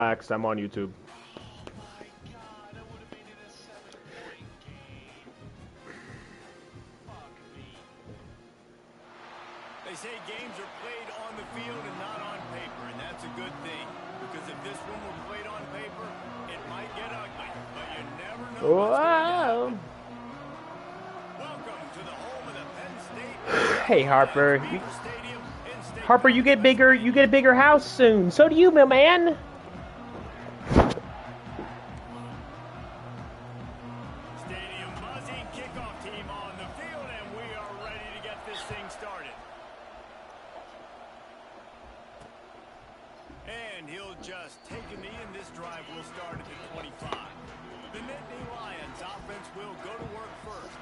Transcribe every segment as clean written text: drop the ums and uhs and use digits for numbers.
Because I'm on YouTube. They say games are played on the field and not on paper, and that's a good thing. Because if this one were played on paper, it might get ugly, but you never know what's going to happen. Welcome to the home of the Penn State. Hey Harper, Harper, you get bigger. You get a bigger house soon. So do you, my man. Stadium buzzing, kickoff team on the field, and we are ready to get this thing started. And he'll just take a knee, and this drive will start at the 25. The Nittany Lions offense will go to work first.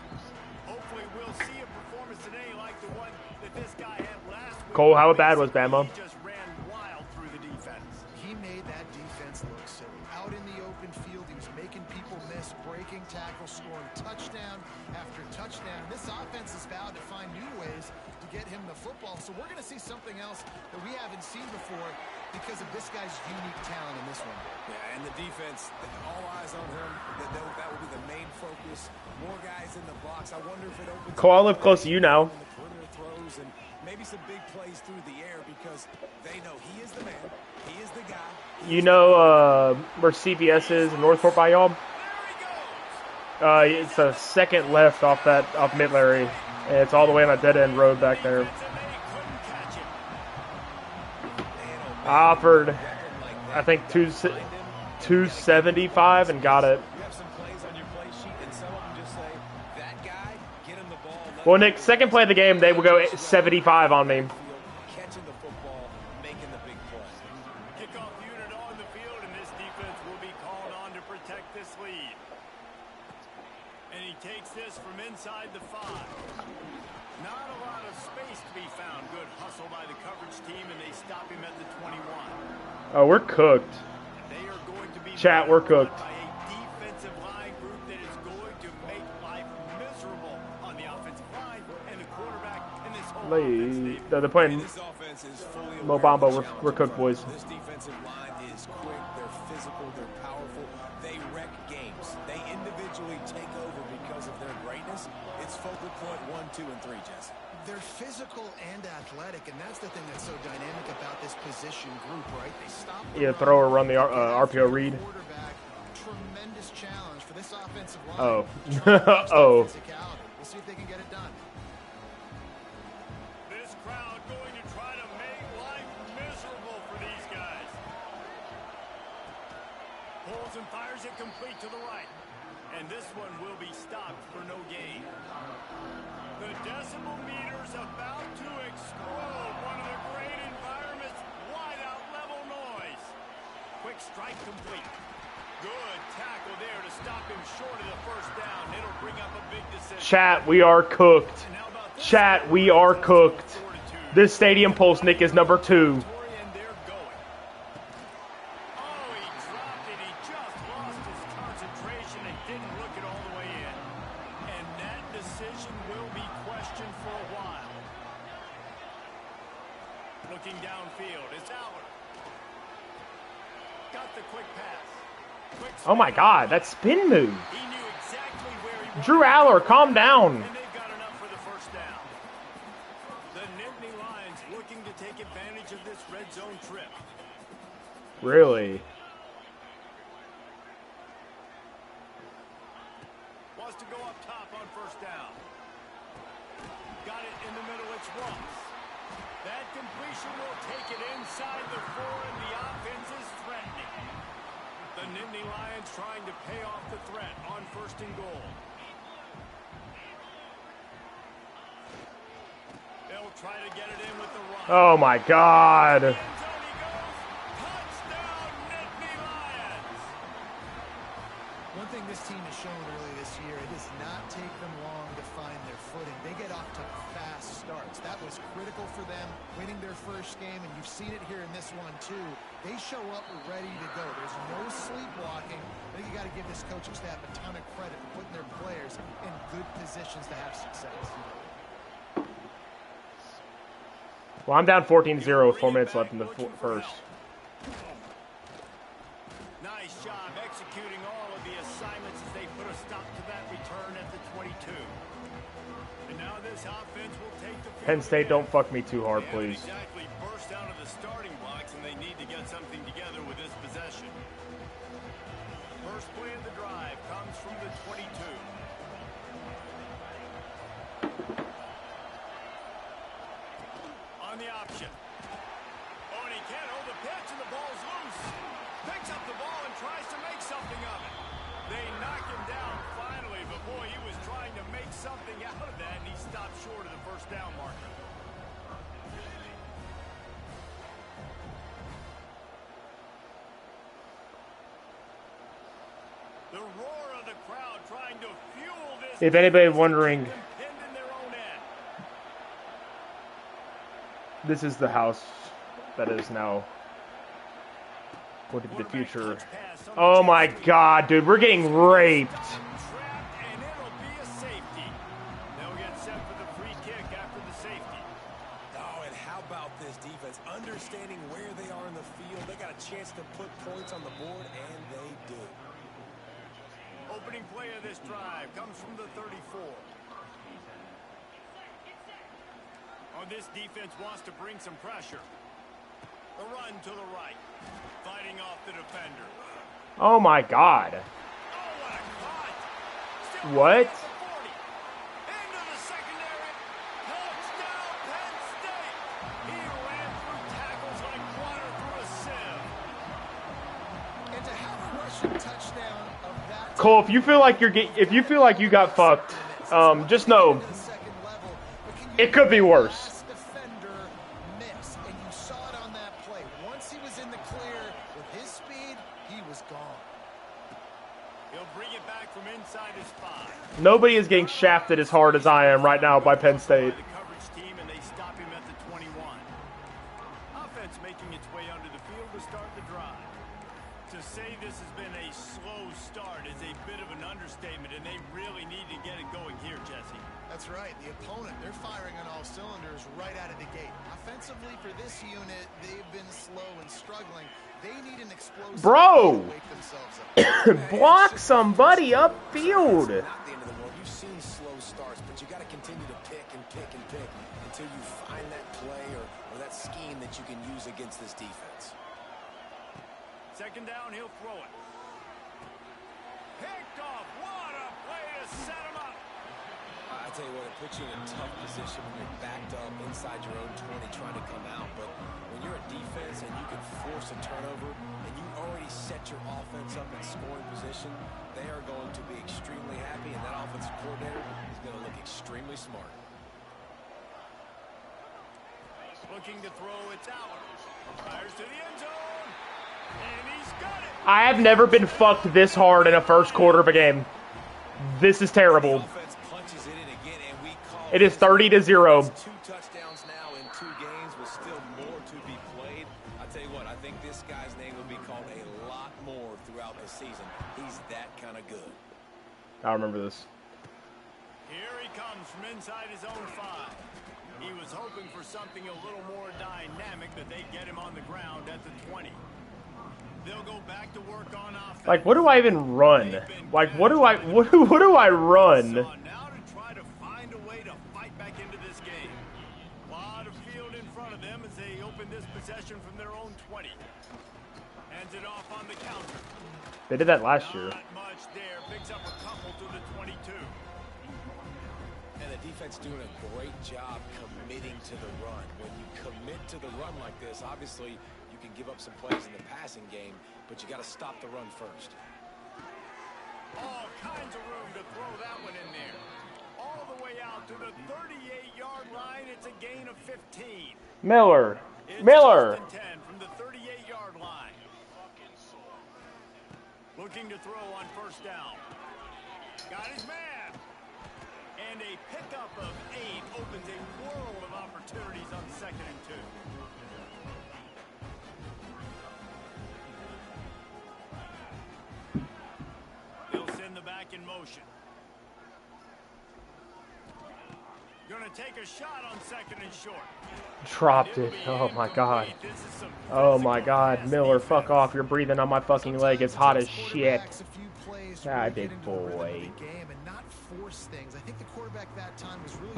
Hopefully we'll see a performance today like the one that this guy had last week. Cole, how bad was Bama? He just ran wild through the defense. He made that defense look silly. Out in the open field, he was making people miss, breaking tackles, scoring touchdown after touchdown. This offense has vowed to find new ways to get him the football. So we're going to see something else that we haven't seen before because of this guy's unique talent in this one. Yeah, and the defense, all eyes on him. That will be the main focus. More guys in the box. I wonder if it opens. Cole, I live close to you now. The perimeter throws and maybe some big plays through the air because they know he is the man. He is the guy. You know where CVS is in Northport by y'all? It's a second left off Mid-Larry. And it's all the way on a dead-end road back there. I offered, I think, $275 and got it. Well, Nick, second play of the game, they will go 75 on me. Catching the football, making the big play. Kickoff unit on the field, and this defense will be called on to protect this lead. And he takes this from inside the 5. Not a lot of space to be found. Good hustle by the coverage team, and they stop him at the 21. Oh, we're cooked. They are going to be Chat, we're cooked. by a defensive line group that is going to make life miserable on the offensive line and the quarterback in this whole offense. They're playing This offense is fully Mo aware of Bamba. the We're cooked, boys. This defensive line is quick, they're physical, they're powerful, they wreck games. They individually take over because of their greatness. It's focal point 1, 2, and 3, Jesse. They're physical and athletic, and that's the thing that's so dynamic about this position group, right? They stop the Yeah, throw or run the RPO read. quarterback. Tremendous challenge for this offensive line. Oh. Oh. Oh. We'll see if they can get it done. This crowd going to try to make life miserable for these guys. Pulls and fires it complete to the right. And this one will be stopped for no gain. The decibel meter's about to explode. One of the great environments. Wide out level noise. Quick strike complete. Good tackle there to stop him short of the first down. It'll bring up a big decision. Chat, we are cooked. Chat, we are cooked. This stadium pulse, Nick, is number 2. Looking downfield, it's Aller. Got the quick pass. Quick Oh my God, that spin move. He knew exactly where he Drew Aller, calm down. and they got enough for the first down. The Nittany Lions looking to take advantage of this red zone trip. Really? Wants to go up top on first down. Got it in the middle, it's Ross. That completion will take it inside the 4, and the offense is threatening. The Nittany Lions trying to pay off the threat on first and goal. They'll try to get it in with the run. Oh my God. One thing this team has shown early this year, it does not take them long to find their footing. They get off to fast starts. That was critical for them, winning their first game, and you've seen it here in this one too. They show up ready to go. There's no sleepwalking. I think you got to give this coaching staff a ton of credit for putting their players in good positions to have success. Well, I'm down 14-0 with 4 minutes left in the first. Nice job executing all of the assignments as they put a stop to that return at the 22. And now this offense will take the field. Penn State, don't fuck me too hard, They haven't please. exactly burst out of the starting blocks, and they need to get something together with this possession. First play of the drive comes from the 22. On the option. Oh, and he can't hold the pitch, and the ball's loose. Picks up the ball and tries to make something of it. They knock him down finally, but boy, he was trying to make something out of that, and he stopped short of the first down marker. The roar of the crowd trying to fuel this. If anybody wondering, Pinned in their own end. this is the house that is now going to be the future. Oh my god, dude, we're getting raped. Trapped, and it'll be a safety. They'll get set for the free kick after the safety. Oh, and how about this defense? Understanding where they are in the field. They got a chance to put points on the board, and they do. Opening play of this drive comes from the 34. Oh, this defense wants to bring some pressure. The run to the right. Fighting off the defender. Oh my god. Oh, what a cut. Still What? at the 40. Into the secondary. Touchdown, Penn State. He ran through tackles like water through a sieve. And to have a rushing touchdown of that Cole, if you feel like you got fucked, just know to the second level, but can you it could be worse. last defender miss? And you saw it on that play. Once he was in the clear with his speed, he was gone. He'll bring it back from inside his 5. Nobody is getting shafted as hard as I am right now by Penn State. The coverage team, and they stop him at the 21. Offense making its way under the field to start the drive. To say this has been a slow start is a bit of an understatement, and they really need to get it going here, Jesse. That's right. The opponent, they're firing on all cylinders right out of the gate. Offensively, for this unit, they've been slow and struggling. They need an explosive Bro! play to wake themselves up. Block somebody upfield. Not the end of the world. You've seen slow starts, but you got to continue to pick and pick and pick until you find that play or that scheme that you can use against this defense. Second down, he'll throw it. Picked off. What a play to set him up. I tell you what, it puts you in a tough position when you're backed up inside your own 20 trying to come out. But when you're a defense and you can force a turnover and you already set your offense up in scoring position, they are going to be extremely happy, and that offensive coordinator is going to look extremely smart. Looking to throw, it's out. Fires to the end zone. And he's got it. I have never been fucked this hard in a first quarter of a game. This is terrible. Offense punches it in again, and we call It is 30-0. 2 touchdowns now in 2 games with still more to be played. I tell you what, I think this guy's name will be called a lot more throughout the season. He's that kind of good. I remember this. Here he comes from inside his own 5. He was hoping for something a little more dynamic, that they get him on the ground at the 20. They'll go back to work on offense. Like, what do I even run? Like, what do I run? So now to try to find a way to fight back into this game. A lot of field in front of them as they open this possession from their own 20. Hands it off on the counter. They did that last year. Not much there. Picks up a couple to the 22. And the defense doing a great job committing to the run. When you commit to the run like this, obviously you can give up some plays in the passing game, but you got to stop the run first. All kinds of room to throw that one in there. All the way out to the 38-yard line. It's a gain of 15. Miller. It's Miller. first and 10 from the 38-yard line. Looking to throw on first down. Got his man. And a pickup of 8 opens a world of opportunities on 2nd and 2. He'll send the back in motion. Gonna take a shot on second and short. Dropped it. Oh my god. Oh my god. Miller, fuck off. You're breathing on my fucking leg. It's hot as shit. God, big boy.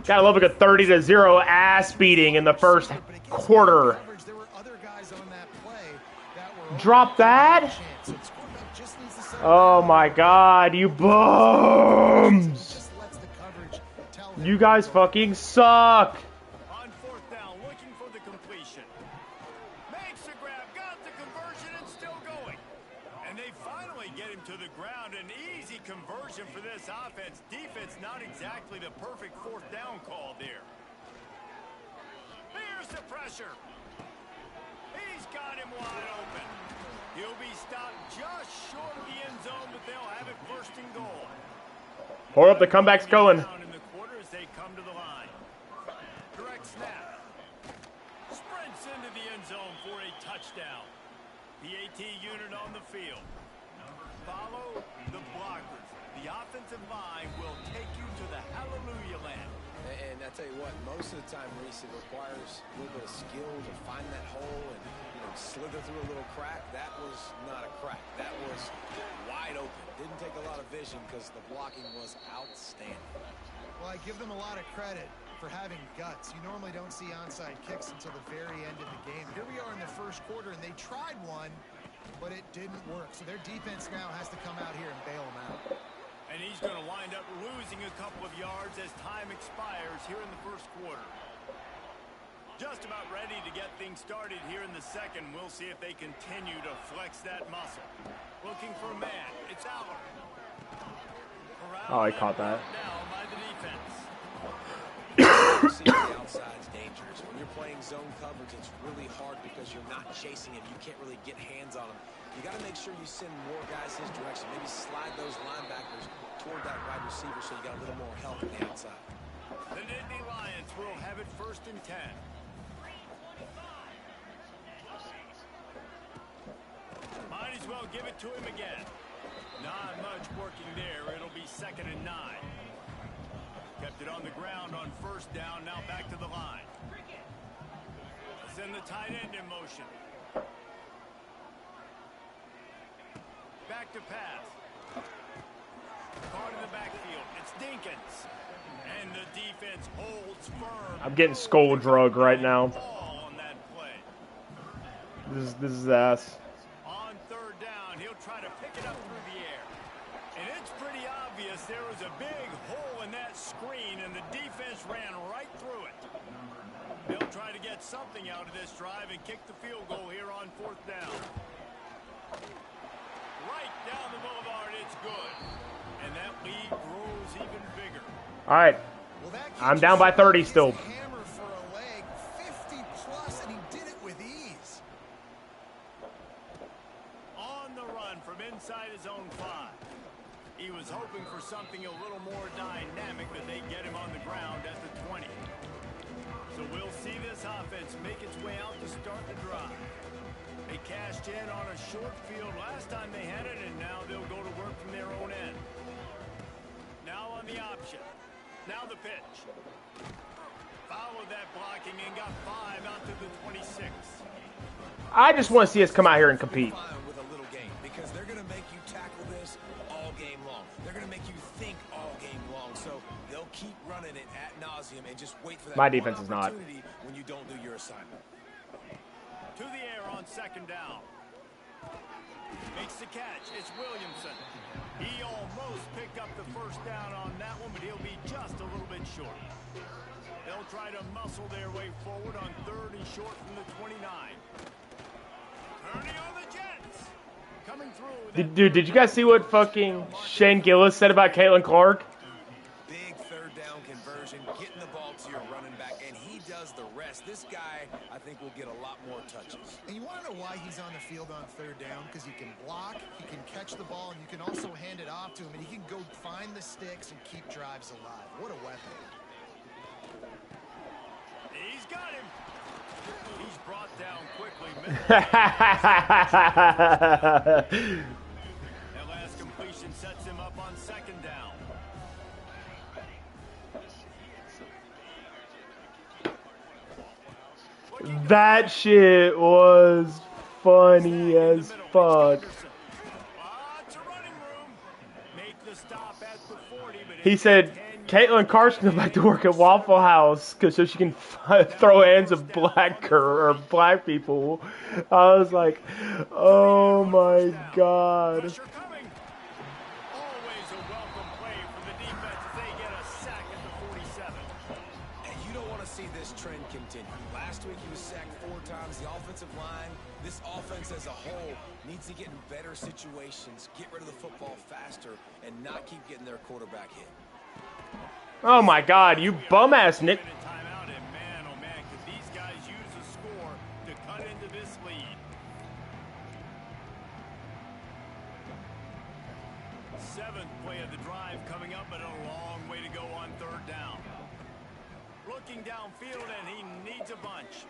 Gotta love like a 30-0 ass beating in the first quarter. Drop that? Oh my god, you bums! You guys fucking suck! On fourth down, looking for the completion. Makes the grab, got the conversion, and still going. And they finally get him to the ground. An easy conversion for this offense. Defense not exactly the perfect fourth down call there. Here's the pressure. He's got him wide open. He'll be stopped just short of the end zone, but they'll have it first and goal. Pour up, the comeback's going. They come to the line. Direct snap. Sprints into the end zone for a touchdown. PAT unit on the field. Follow the blockers. The offensive line will take you to the hallelujah land. And I tell you what, most of the time, Reese, it requires a little bit of skill to find that hole and slither through a little crack. That was not a crack. That was wide open. Didn't take a lot of vision because the blocking was outstanding. Well, I give them a lot of credit for having guts. You normally don't see onside kicks until the very end of the game. Here we are in the first quarter, and they tried one, but it didn't work. So their defense now has to come out here and bail them out. And he's going to wind up losing a couple of yards as time expires here in the first quarter. Just about ready to get things started here in the second. We'll see if they continue to flex that muscle. Looking for a man. It's Aller. Oh, I caught that. Now by the defense. See, the outside's dangerous. When you're playing zone coverage, it's really hard because you're not chasing him. You can't really get hands on him. You got to make sure you send more guys his direction. Maybe slide those linebackers toward that wide receiver so you got a little more help on the outside. The Nittany Lions will have it first and 10. Might as well give it to him again. Not much working there. It'll be second and 9. Kept it on the ground on first down. Now back to the line. Send the tight end in motion. Back to pass. Caught in the backfield. It's Dinkins. And the defense holds firm. I'm getting skull drug right now. On that play. This is ass. On third down, he'll try to pick it up through the air. And it's pretty obvious there was a big hole in that screen, and the defense ran right through it. They'll try to get something out of this drive and kick the field goal here on fourth down. Right down the boulevard, it's good. And that lead grows even bigger. All right. I'm down by 30 still. Hammer for a leg, 50 plus, and he did it with ease. On the run from inside his own 5. He was hoping for something a little more dynamic, but they get him on the ground at the 20. So we'll see this offense make its way out to start the drive. They cashed in on a short field last time they had it, and now they'll go to work from their own end. Now on the option. Now the pitch. Followed that blocking and got 5 out to the 26. I just want to see us come out here and compete. With a little game, because they're going to make you tackle this all game long. They're going to make you think all game long. So they'll keep running it ad nauseum and just wait for that. My defense is not. When you don't do your assignment. To the air on second down. Makes the catch. It's Williamson. He almost picked up the first down on that one, but he'll be just a little bit short. They'll try to muscle their way forward on third and short from the 29. Turning on the Jets. Coming through. Dude, did you guys see what fucking Shane Gillis said about Caitlin Clark? Big third down conversion, getting the ball to your running back, and he does the rest. This guy, I think, will get a lot more touches. And you want to know why he's on the field on third down? Because he can block, he can catch the ball, and you can also hand it off to him, and he can go find the sticks and keep drives alive. What a weapon. He's got him. He's brought down quickly. That last completion sets him up on second down. That shit was funny as fuck. He said Caitlin Carson goes back to work at Waffle House so she can throw hands of black people. I was like, oh my god. Trend continue. Last week he was sacked 4 times. The offensive line, this offense as a whole, needs to get in better situations, get rid of the football faster, and not keep getting their quarterback hit. Oh my god, you bum ass Nick. Man, oh man, could these guys use a score to cut into this lead? Seventh play of the drive coming up, but a long way to go on 3rd down. Looking downfield, and he needs a bunch.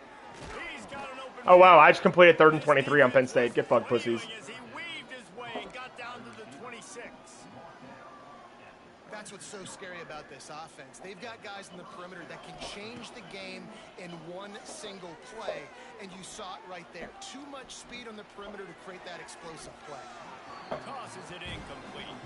He's got an open. Oh wow, I just completed 3rd and 23 on Penn State. Get fucked, pussies. As he weaved his way and got down to the 26. That's what's so scary about this offense. They've got guys in the perimeter that can change the game in one single play, and you saw it right there. Too much speed on the perimeter to create that explosive play. Tosses it incomplete.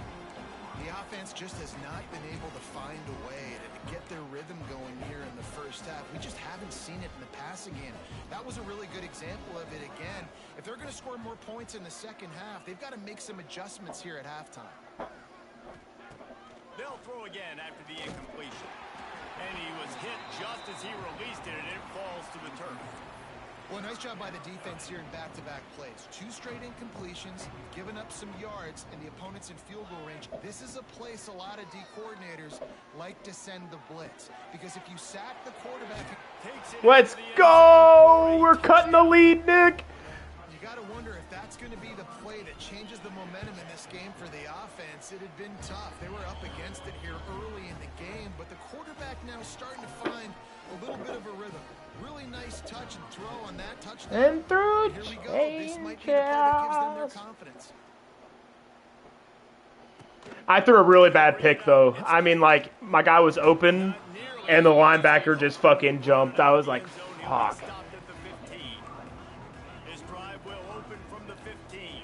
The offense just has not been able to find a way to get their rhythm going here in the first half. We just haven't seen it in the passing game. That was a really good example of it again. If they're going to score more points in the second half, they've got to make some adjustments here at halftime. They'll throw again after the incompletion. And he was hit just as he released it, and it falls to the turf. Well, nice job by the defense here in back-to-back plays. 2 straight incompletions, giving up some yards, and the opponent's in field goal range. This is a place a lot of D coordinators like to send the blitz. Because if you sack the quarterback... Let's go! We're cutting the lead, Nick! You got to wonder if that's going to be the play that changes the momentum in this game for the offense. It had been tough. They were up against it here early in the game, but the quarterback now starting to find a little bit of a rhythm. Really nice touch and throw on that touchdown. And through Here we go. This might be the play that gives them their confidence. I threw a really bad pick, though. I mean, like, my guy was open, and the linebacker just fucking jumped. I was like, fuck. His drive will open from the 15.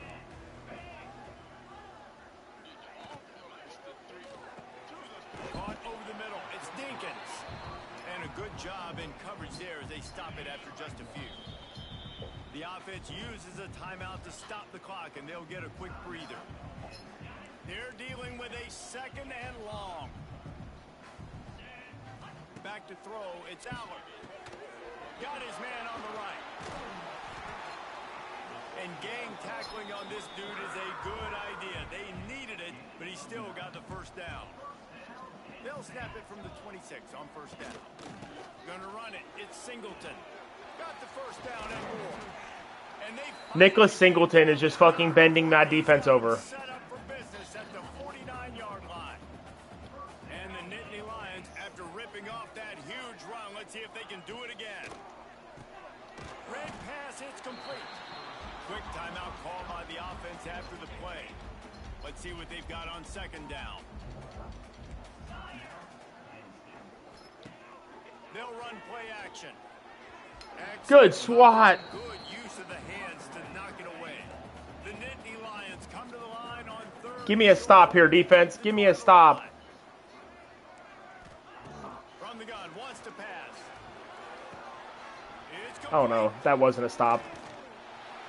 Caught over the middle. It's Dinkins. And a good job in coverage there as they stop it after just a few. The offense uses a timeout to stop the clock, and they'll get a quick breather. They're dealing with a 2nd and long. Back to throw. It's Aller. Got his man on the right. And gang tackling on this dude is a good idea. They needed it, but he still got the first down. They'll snap it from the 26 on 1st down. Gonna run it. It's Singleton. Got the first down and more. And Nicholas Singleton is just fucking bending that defense over. Set up for business at the 49-yard line. And the Nittany Lions, after ripping off that huge run, let's see if they can do it again. Red pass hits complete. Quick timeout call by the offense after the play. Let's see what they've got on 2nd down. They'll run play action. Excellent. Good swat. Good use of the hands to knock it away. The Nittany Lions come to the line on 3rd. Give me a stop here, defense. Give me a stop. From the gun, wants to pass. Oh no, that wasn't a stop.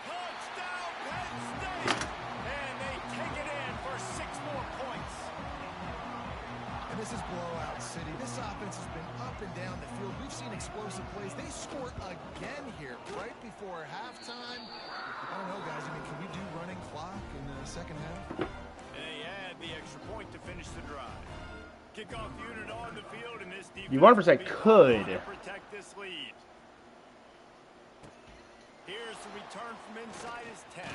Touchdown, Penn State! And they take it in for 6 more points. And this is blowout city. This offense has been up and down the field. We've seen explosive plays. They score again here right before halftime. I don't know, guys. I mean, can we do running clock in the second half? And they add the extra point to finish the drive. Kickoff unit on the field, and this defense You 100% could. protect this lead. Here's the return from inside his 10.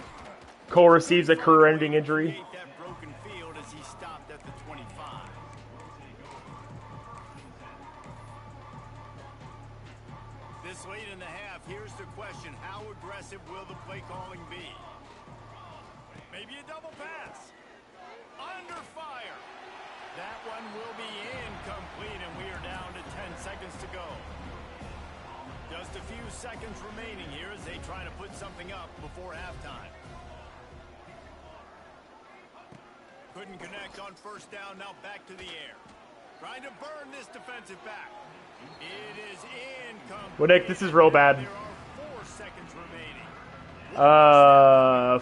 Cole receives a career-ending injury. That broken field as he stopped at the 25. This late in the half, here's the question: how aggressive will the play calling be? Maybe a double pass. Under fire. That one will be incomplete, and we are down to 10 seconds to go. Just a few seconds remaining here as they try to put something up before halftime. Couldn't connect on first down, now back to the air. Trying to burn this defensive back. It is incomplete. Well, Nick, this is real bad. There are 4 seconds remaining.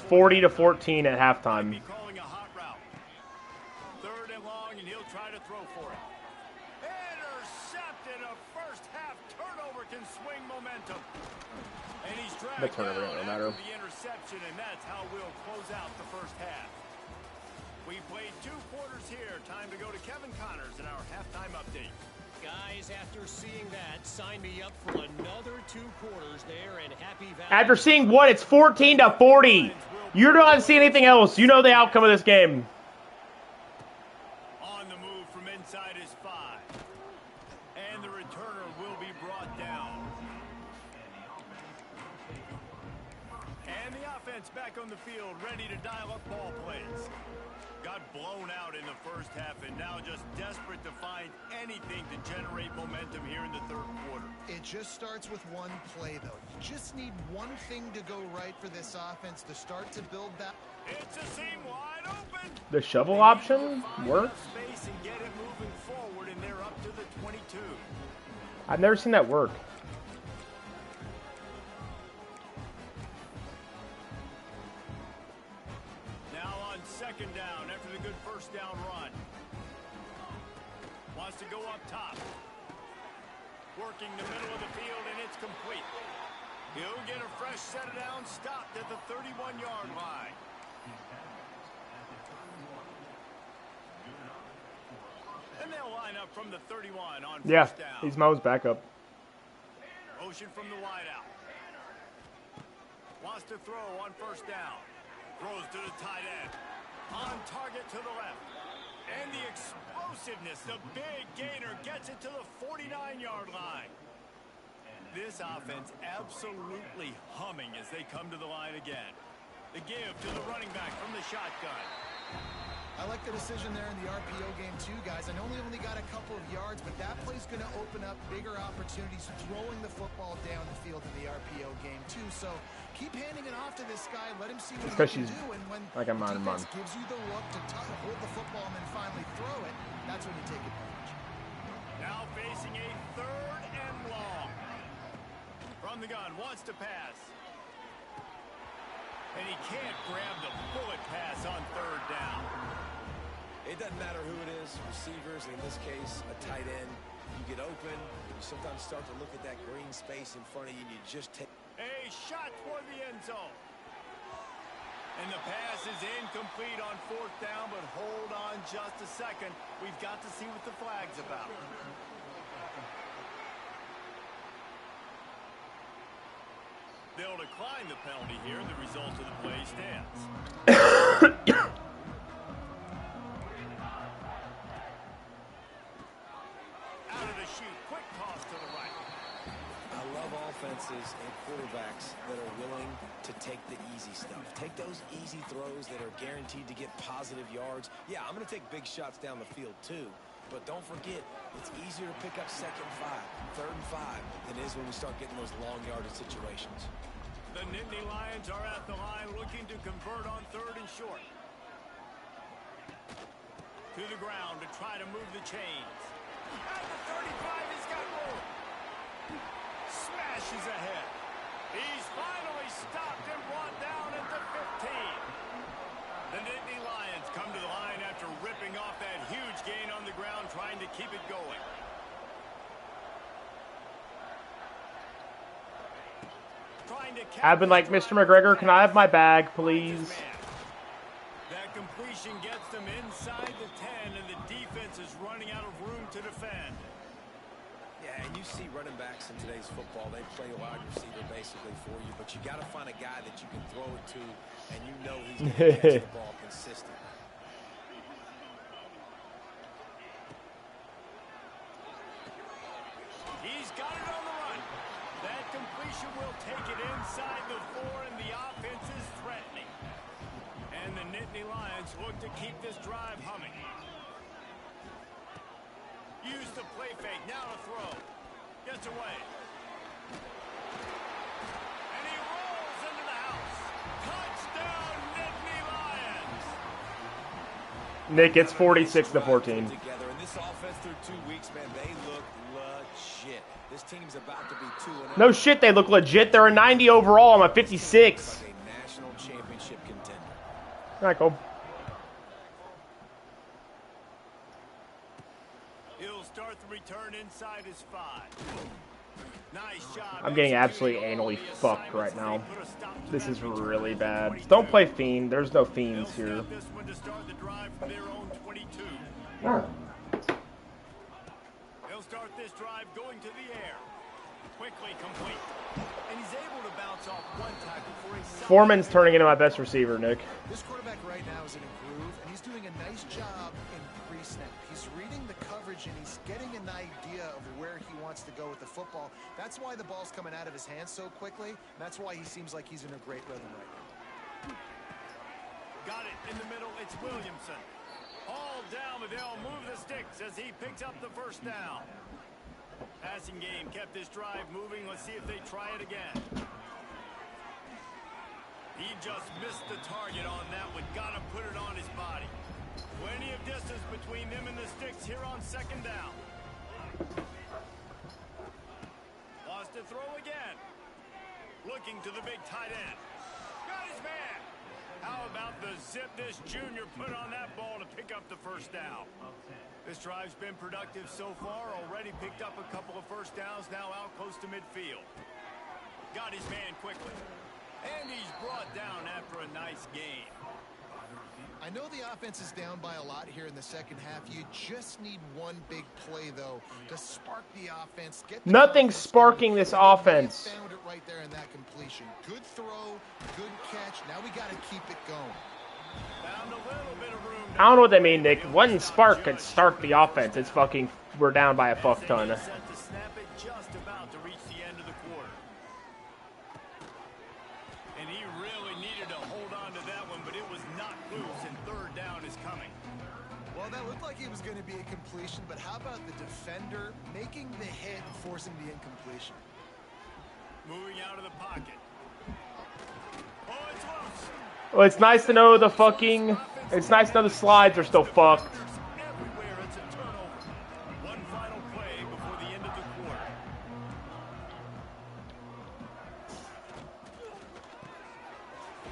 40 to 14 at halftime. Be calling a hot route. 3rd and long, and he'll try to throw for it. Intercepted. A first half turnover can swing momentum. And he's dragged The turnover down don't matter. after the interception, and that's how we'll close out the first half. We played 2 quarters here. Time to go to Kevin Connors in our halftime update. Guys, after seeing that, sign me up for another 2 quarters there, and happy Valentine's. After seeing what? It's 14 to 40. You don't have to see anything else. You know the outcome of this game. On the move from inside his 5. And the returner will be brought down. And the offense back on the field, ready to dial up ball plays. Got blown out in the first half and now just desperate to find anything to generate momentum here in the 3rd quarter. It just starts with one play, though. You just need one thing to go right for this offense to start to build that. It's a seam wide open. The shovel option works. Space and get it moving forward, and they're up to the 22. I've never seen that work. Now on 2nd down after the good first down run. Wants to go up top. Working the middle of the field, and it's complete. He'll get a fresh set down, stopped at the 31-yard line. And they'll line up from the 31 on first down. He's Mo's backup. Motion from the wideout. Wants to throw on first down. Throws to the tight end. On target to the left. And the explosiveness, the big gainer gets it to the 49-yard line. This offense absolutely humming as they come to the line again. The give to the running back from the shotgun. I like the decision there in the RPO game too, guys. I know we only got a couple of yards, but that play's going to open up bigger opportunities throwing the football down the field in the RPO game too. So keep handing it off to this guy. Let him see what he can do. And when like a defense gives you the look to hold the football and then finally throw it, that's when you take advantage. Now facing a 3rd and long. From the gun, wants to pass. And he can't grab the bullet pass on 3rd down. It doesn't matter who it is, receivers, in this case, a tight end. You get open, you sometimes start to look at that green space in front of you, and you just take... A shot toward the end zone. And the pass is incomplete on 4th down, but hold on just a second. We've got to see what the flag's about. They'll decline the penalty here, and the result of the play stands. Out of the chute, quick toss to the right. I love offenses and quarterbacks that are willing to take the easy stuff. Take those easy throws that are guaranteed to get positive yards. Yeah, I'm going to take big shots down the field too. But don't forget, it's easier to pick up 2nd and 5, 3rd and 5 than it is when we start getting those long yardage situations. The Nittany Lions are at the line looking to convert on 3rd and short. To the ground to try to move the chains. At the 35, he's got room. Smashes ahead. He's finally stopped and brought down at the 15. The Nittany Lions come to the line after ripping off that huge gain on the ground, trying to keep it going. I've been like, Mr. McGregor, can I have my bag, please? That completion gets them inside the 10, and the defense is running out of room to defend. Yeah, and you see running backs in today's football, they play a wide receiver basically for you, but you got to find a guy that you can throw it to, and you know he's going to catch the ball consistently. He's got it on the run. That completion will take it inside the 4, and the offense is threatening. And the Nittany Lions look to keep this drive humming. Use the play fake, now to throw. Gets away. And he rolls into the house. Touchdown, Nittany Lions. Nick, it's 46-14. Together. And this offense through 2 weeks, man, they look legit. This team's about to be 2-0. No shit, they look legit. They're a 90 overall. I'm a 56. Like a national championship contender. All right, cool. He'll start the return inside his 5. Nice job. I'm getting absolutely anally fucked right now. This is really bad. Don't play Fiend. There's no Fiends here. This one to start the drive from their own 22. They'll start this drive going to the air. Quickly complete. And he's able to bounce off one tackle for a Foreman's turning into my best receiver, Nick. This quarterback right now is in a groove, and he's doing a nice job in pre-snap. He's reading the coverage, and he's getting an idea of where he wants to go with the football. That's why the ball's coming out of his hands so quickly. And that's why he seems like he's in a great rhythm right now. Got it in the middle. It's Williamson. All down, but they'll move the sticks as he picks up the first down. Passing game kept this drive moving. Let's see if they try it again. He just missed the target on that one. Got to put it on his body. Plenty of distance between them and the sticks here on second down. Lost to throw again. Looking to the big tight end. Got his man. How about the zip this junior put on that ball to pick up the first down? This drive's been productive so far. Already picked up a couple of first downs. Now out close to midfield. Got his man quickly. And he's brought down after a nice gain. I know the offense is down by a lot here in the second half. You just need one big play, though, to spark the offense. Nothing's sparking this offense. Found it right there in that completion. Good throw, good catch. Now we got to keep it going. Found a little bit of room. I don't know what they mean, Nick. One spark could start the offense. It's fucking, we're down by a fuck ton. Set to snap it just about to reach the end of the quarter. And he really needed to hold on to that one, but it was knocked loose, and third down is coming. Well, that looked like it was going to be a completion, but how about the defender making the hit and forcing the incompletion? Moving out of the pocket. Oh, it's loose. Well, it's nice to know the fucking, it's nice to know the slides are still fucked. Everywhere it's a turnover. One final play before the end of the quarter.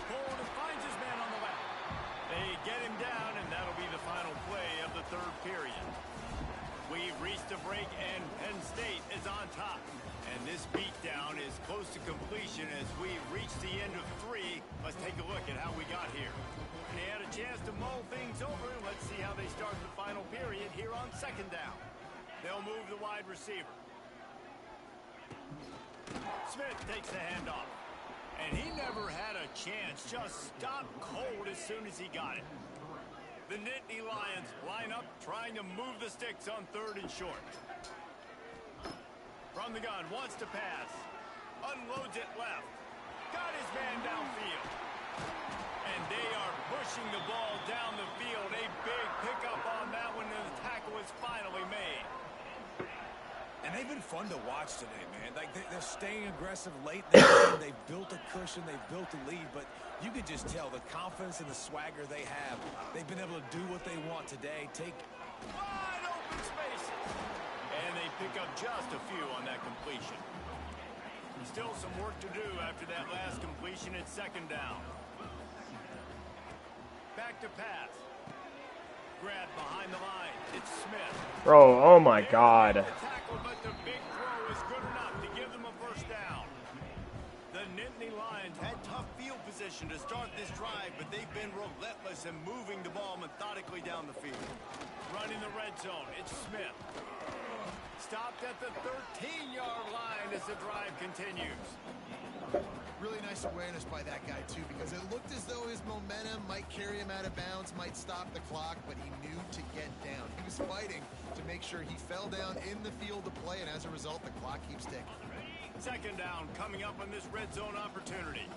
Ford finds his man on the left. They get him down, and that'll be the final play of the third period. We've reached a break, and Penn State is on top. And this beatdown is close to completion as we reach the end of 3. Let's take a look at how we got here. They had a chance to mull things over. Let's see how they start the final period here on second down. They'll move the wide receiver. Smith takes the handoff. And he never had a chance. Just stopped cold as soon as he got it. The Nittany Lions line up, trying to move the sticks on third and short. From the gun, wants to pass. Unloads it left. Got his man downfield. And they are pushing the ball down the field. A big pickup on that one, and the tackle is finally made. And they've been fun to watch today, man. Like they're staying aggressive late in the game. They've built a cushion. They've built a lead. But you could just tell the confidence and the swagger they have. They've been able to do what they want today. Take Wide open spaces. And they pick up just a few on that completion. Still some work to do after that last completion at second down. Back to pass. Grab behind the line. It's Smith. Bro, oh my god. Tackle, but the big throw is good enough to give them a first down. The Nittany Lions had tough field position to start this drive, but they've been relentless in moving the ball methodically down the field. Running the red zone. It's Smith. Stopped at the 13-yard line as the drive continues. Really nice awareness by that guy, too, because it looked as though his momentum might carry him out of bounds, might stop the clock, but he knew to get down. He was fighting to make sure he fell down in the field to play, and as a result, the clock keeps ticking. Second down coming up on this red zone opportunity.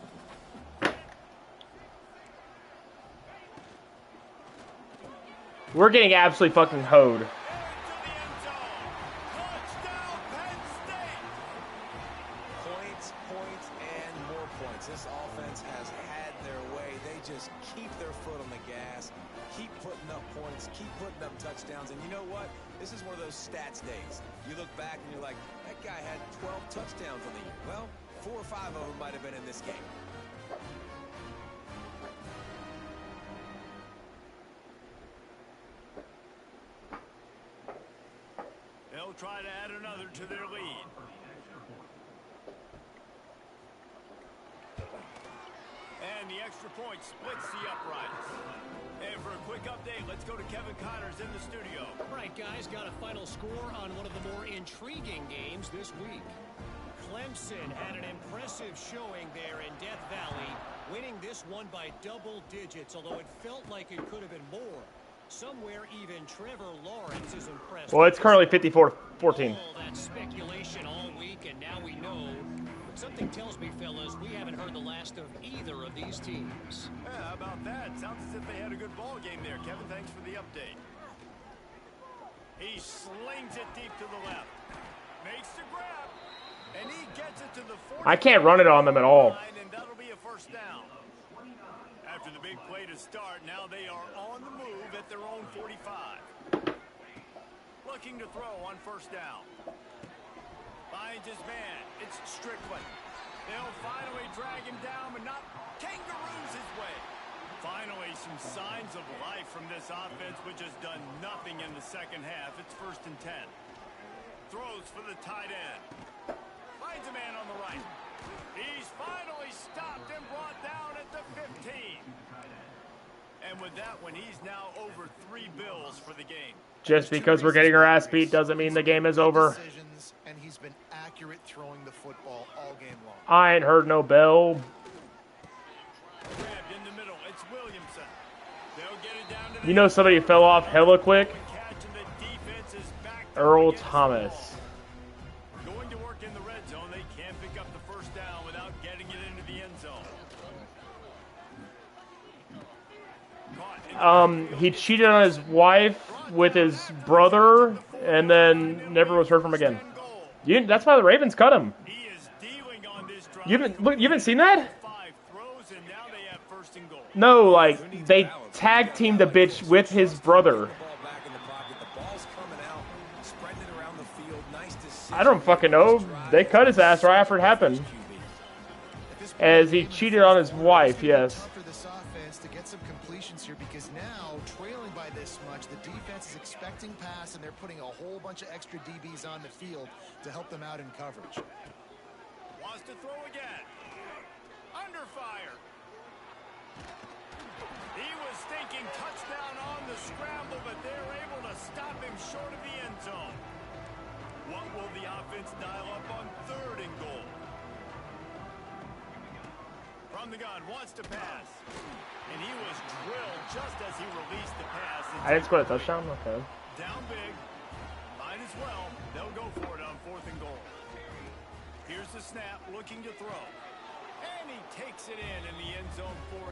We're getting absolutely fucking hoed. Into the end zone. Touchdown, Penn State. points putting up points, keep putting up touchdowns, and you know what? This is one of those stats days. You look back and you're like, that guy had 12 touchdowns on the year. Well, 4 or 5 of them might have been in this game. They'll try to add another to their lead. And the extra point splits the uprights. And for a quick update, let's go to Kevin Connors in the studio. All right, guys, got a final score on one of the more intriguing games this week. Clemson had an impressive showing there in Death Valley, winning this one by double digits, although it felt like it could have been more. Somewhere even Trevor Lawrence is impressed. Well, it's currently 54-14. All that speculation all week, and now we know. But something tells me, fellas, we haven't heard the last of either of these teams. Yeah, how about that? Sounds as if they had a good ball game there. Kevin, thanks for the update. He slings it deep to the left. Makes the grab. And he gets it to the 40. I can't run it on them at all. And that'll be a first down. After the big play to start, now they are on the move at their own 45. Looking to throw on first down. Finds his man. It's Strickland. They'll finally drag him down, but not kangaroos his way. Finally, some signs of life from this offense, which has done nothing in the second half. It's 1st and 10. Throws for the tight end. Finds a man on the right. He's finally stopped and brought down at the 15. And with that one, he's now over 3 bills for the game. Just because we're getting our ass beat doesn't mean the game is over. And he's been accurate throwing the football all game long. I ain't heard no bell. Grabbed in the middle. It's Williamson. They'll get it down to the You know somebody fell off hella quick? catch, and the defense is back Earl against the Thomas. ball. Going to work in the red zone. They can't pick up the first down without getting it into the end zone. Caught in He cheated on his wife with his brother and then never was heard from again. That's why the Ravens cut him. He is dealing on this drive. You haven't seen that? 5 throws, and now they have 1st and goal. No, like they tag teamed the bitch with his brother. Ball back in the pocket. The ball's coming out, spreading it around the field. Nice decision. I don't fucking know. They cut his ass right after it happened. As he cheated on his wife, yes. For this offense to get some completions here, because now trailing by this much, the defense is expecting pass, and they're putting a whole bunch of extra DBs on the field to help them out in coverage. Wants to throw again. Under fire. He was thinking touchdown on the scramble, but they're able to stop him short of the end zone. What will the offense dial up on 3rd and goal? From the gun, wants to pass. And he was drilled just as he released the pass. I didn't score a touchdown? Okay. Down big. Might as well. They'll go for it on 4th and goal. Here's the snap, looking to throw. And he takes it in the end zone for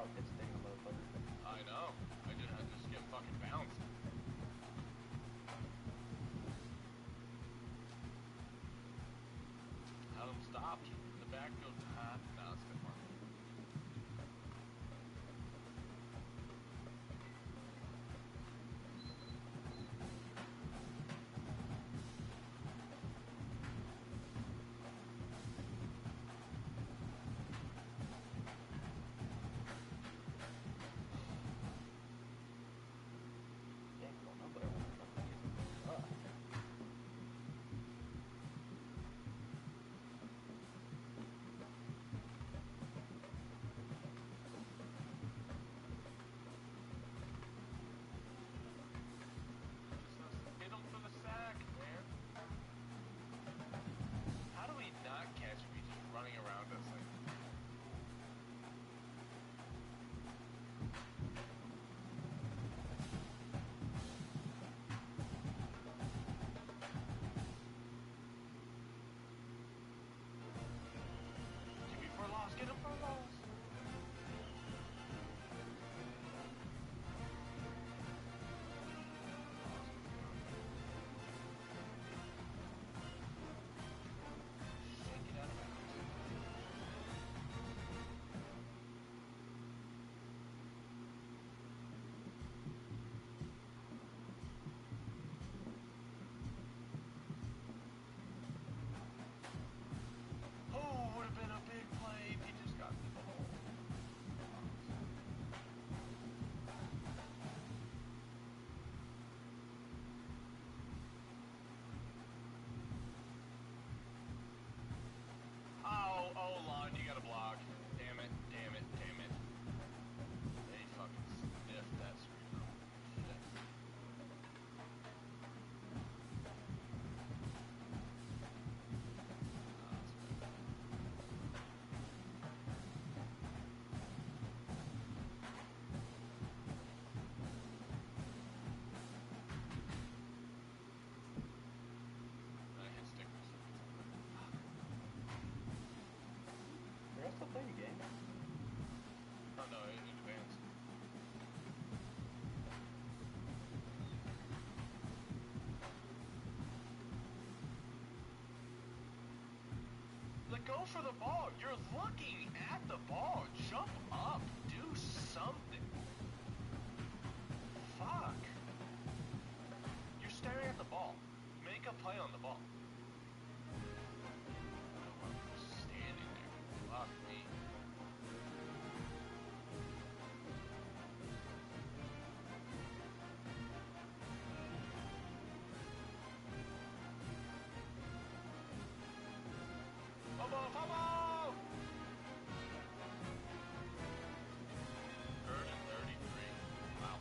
out and sting the motherfucker. I know. I just get fucking bounced. Had him stopped. The back goes hot. Now it's good more. Hit him for the sack, man. How do we not catch me just running around us like Jimmy for a loss, get him for a loss. Shake it out of bounds. Oh, would have been a big play if he just got the ball. Oh, line, you got to block. Damn it, damn it, damn it. They fucking sniffed that screen. Shit. Oh, that's bad. I hit stickers. They're still playing the game. Oh no, it advanced. Like, go for the ball. You're looking at the ball. Jump up. Do something. Fuck. You're staring at the ball. Make a play on the ball. Just standing there. Fuck me. Fumble! Fumble! Third and 33. Wow.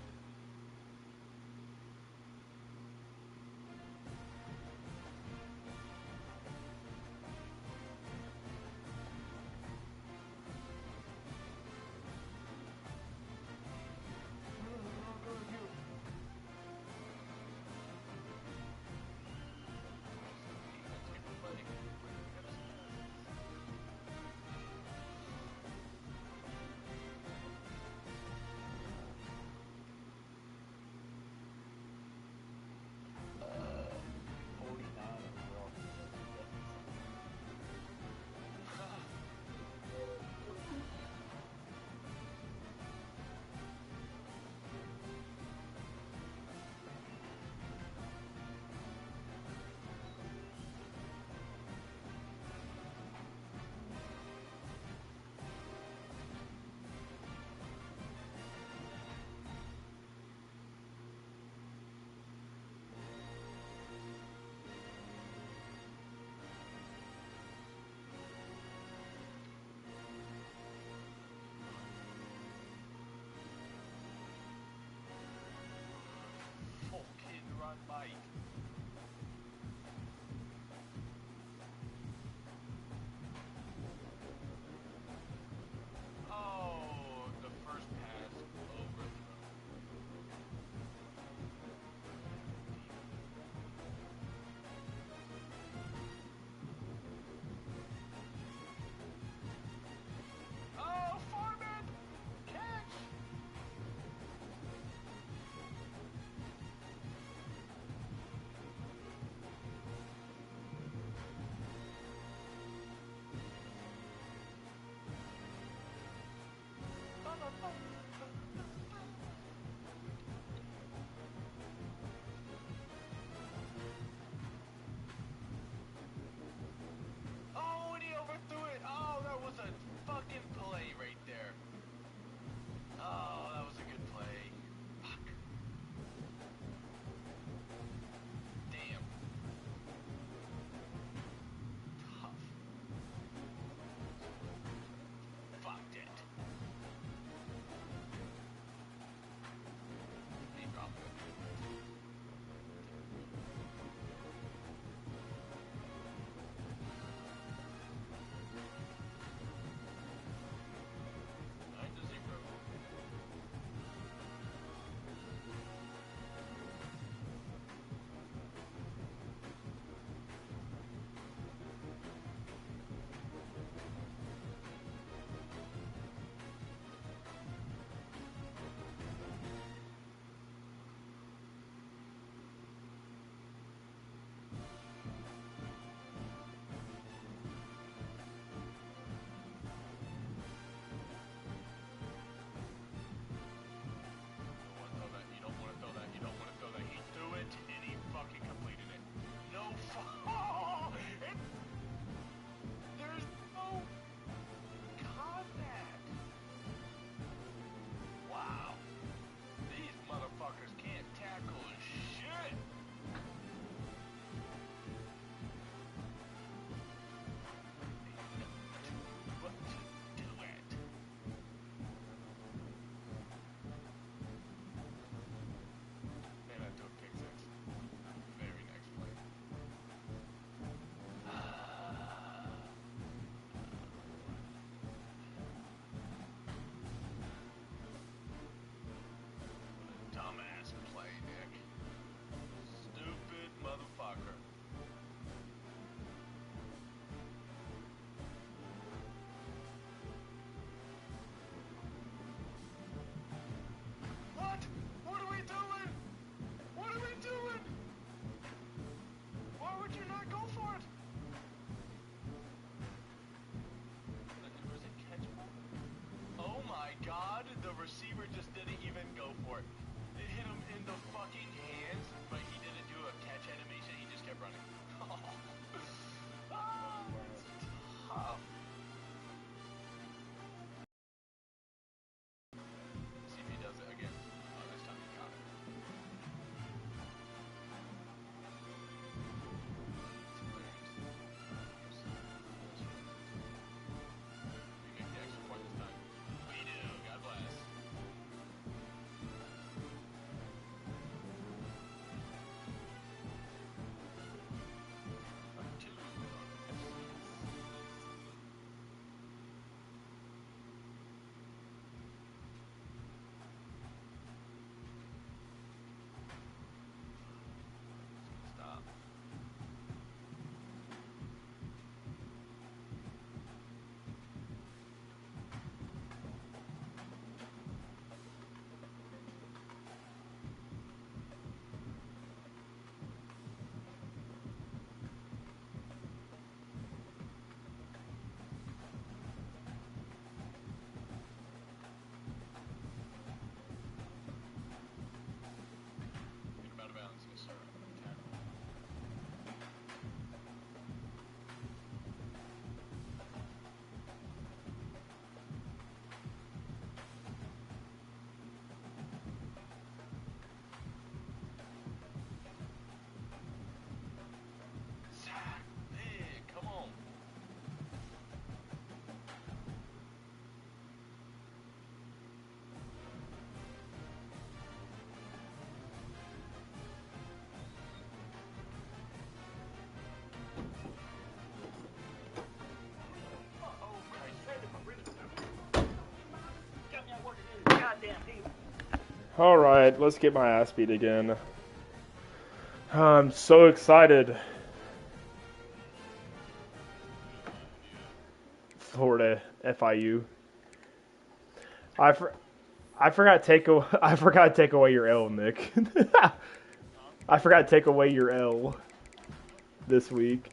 in the fucking hands, but he didn't do a catch animation. He just kept running. Tough. See if he does it again. Oh, this time he got it. We make the extra point this time. We do. God bless. Stop. Get him out of bounds. Yes, sir. Tackle. Sack. Big. Come on. Oh, Christ. All right, let's get my ass beat again. I'm so excited. Florida FIU. I forgot to take I forgot to take away your L, Nick. I forgot to take away your L this week.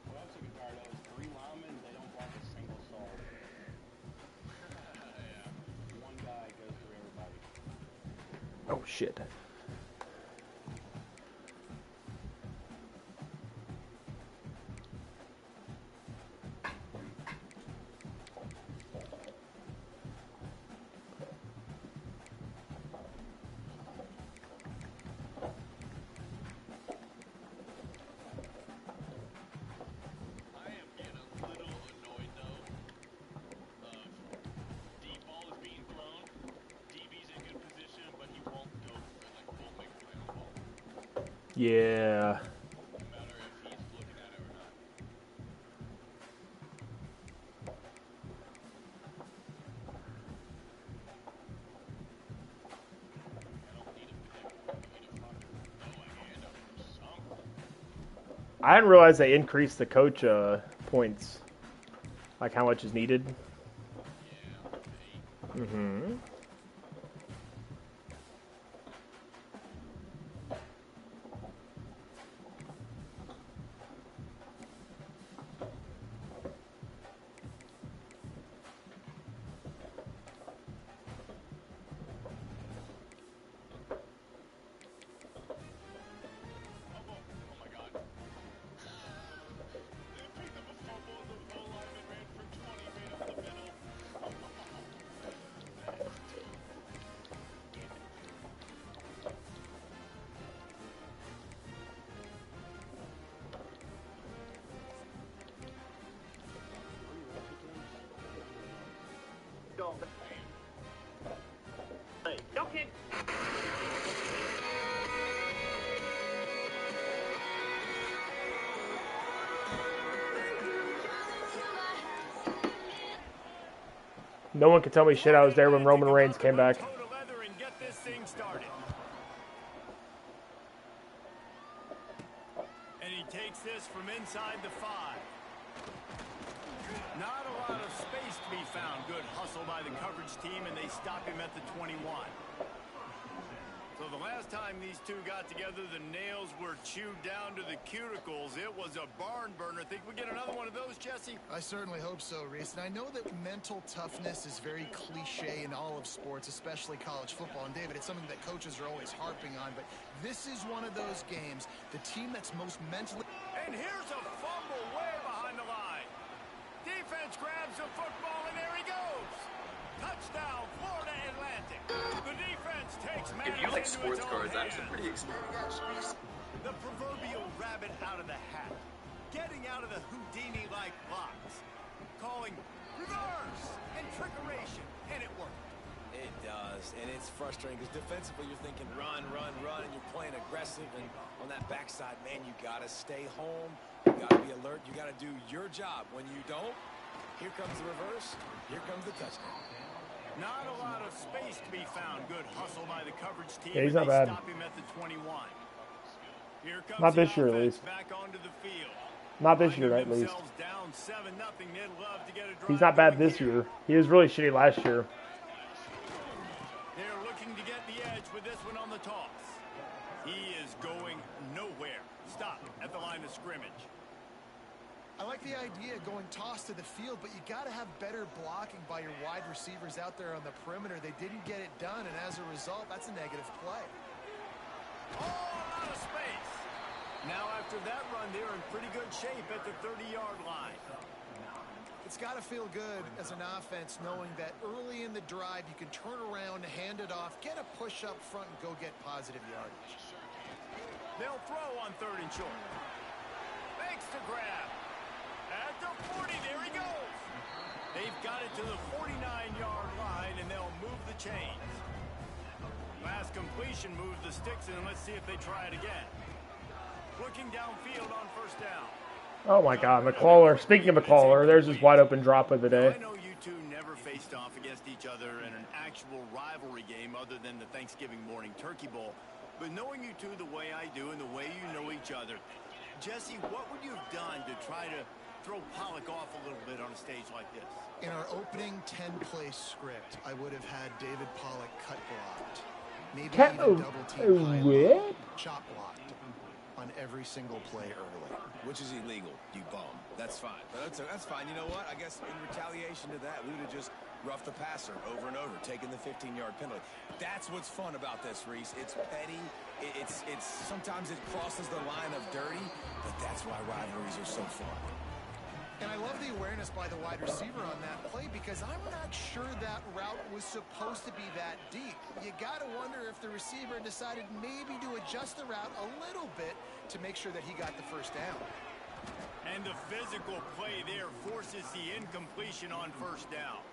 What I'm sick and tired of is 3 linemen, they don't block a single soul. One guy goes through everybody. Oh shit. I am getting a little annoyed though of deep ball is being thrown. DB's in good position, but he won't go won't make a play on the ball. Yeah. No matter if he's looking at it or not. I don't need a pick. I need a fucking I end up with something. I didn't realize they increased the coach points. Like how much is needed. Yeah, 8. Mm-hmm. Oh my god. They picked up a fumble and the lineman ran for 20 feet up the middle. No one can tell me shit. I was there when Roman Reigns came back. Toe to leather and get this thing started. And he takes this from inside the 5. Not a lot of space to be found. Good hustle by the coverage team, and they stop him at the 21. So the last time these two got together, the nails were chewed down to the cuticles. It was a barn burner. Think we get another one of those, Jesse? I certainly hope so, Reese. And I know that mental toughness is very cliche in all of sports, especially college football. And David, it's something that coaches are always harping on. But this is one of those games, the team that's most mentally... And here's a fumble way behind the line. Defense grabs the football, and there he goes. Touchdown, Florida Atlantic. The defense takes matters If you like into sports its own cards, that's a hands. pretty expensive. The proverbial rabbit out of the hat. Getting out of the Houdini-like blocks. Calling reverse and trickeration. And it worked. It does, and it's frustrating because defensively you're thinking run, run, run, and you're playing aggressive, and on that backside, man, you got to stay home. You got to be alert. You got to do your job. When you don't, here comes the reverse. Here comes the touchdown. Not a lot of space to be found. Good hustle by the coverage team. Yeah, he's and not they bad. Stop him at the 21. Here comes Not the this year, at offense least. back onto the field. Not this year, Finding at least. themselves down 7-0. They'd love to get a drive He's not bad going this here. year. He was really shitty last year. They're looking to get the edge with this one on the toss. He is going nowhere. Stop at the line of scrimmage. I like the idea of going toss to the field, but you got to have better blocking by your wide receivers out there on the perimeter. They didn't get it done, and as a result, that's a negative play. Oh, a lot of space. Now after that run, they're in pretty good shape at the 30-yard line. It's got to feel good as an offense knowing that early in the drive you can turn around, hand it off, get a push up front, and go get positive yardage. They'll throw on 3rd and short. Makes the grab. At the 40, there he goes. They've got it to the 49-yard line, and they'll move the chains. Last completion moves the sticks in, and let's see if they try it again. Looking downfield on 1st down. Oh my God, McCullough. Speaking of McCullough, there's his wide open drop of the day. I know you two never faced off against each other in an actual rivalry game other than the Thanksgiving morning turkey bowl. But knowing you two the way I do and the way you know each other, Jesse, what would you have done to try to throw Pollock off a little bit on a stage like this? In our opening 10-play script, I would have had David Pollock cut blocked. Maybe even double team high low, chop blocked on every single play early. Which is illegal, you bum. That's fine. But that's fine. You know what? I guess in retaliation to that, we would have just roughed the passer over and over, taking the 15-yard penalty. That's what's fun about this, Reese. It's petty. It's sometimes it crosses the line of dirty, but that's why rivalries are so fun. And I love the awareness by the wide receiver on that play because I'm not sure that route was supposed to be that deep. You got to wonder if the receiver decided maybe to adjust the route a little bit to make sure that he got the 1st down. And the physical play there forces the incompletion on 1st down.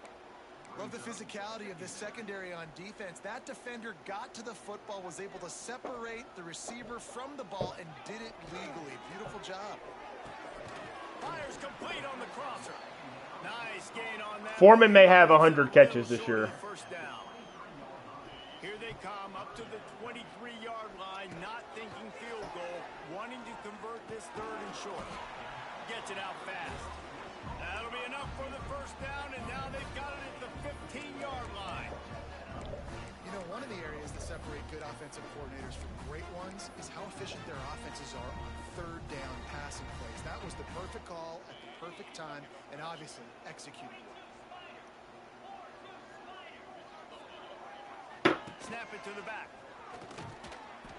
Love the physicality of this secondary on defense. That defender got to the football, was able to separate the receiver from the ball, and did it legally. Beautiful job. Fires complete on the crosser. Nice gain on that. Foreman may have 100 catches this year. 1st down. Here they come up to the 23-yard line, not thinking field goal, wanting to convert this 3rd and short. Gets it out fast. That'll be enough for the 1st down, and now they've got it at the 15-yard line. You know, one of the areas that separate good offensive coordinators from great ones is how efficient their offenses are on 3rd down passing plays. That was the perfect call at the perfect time, and obviously executed well. Snap it to the back.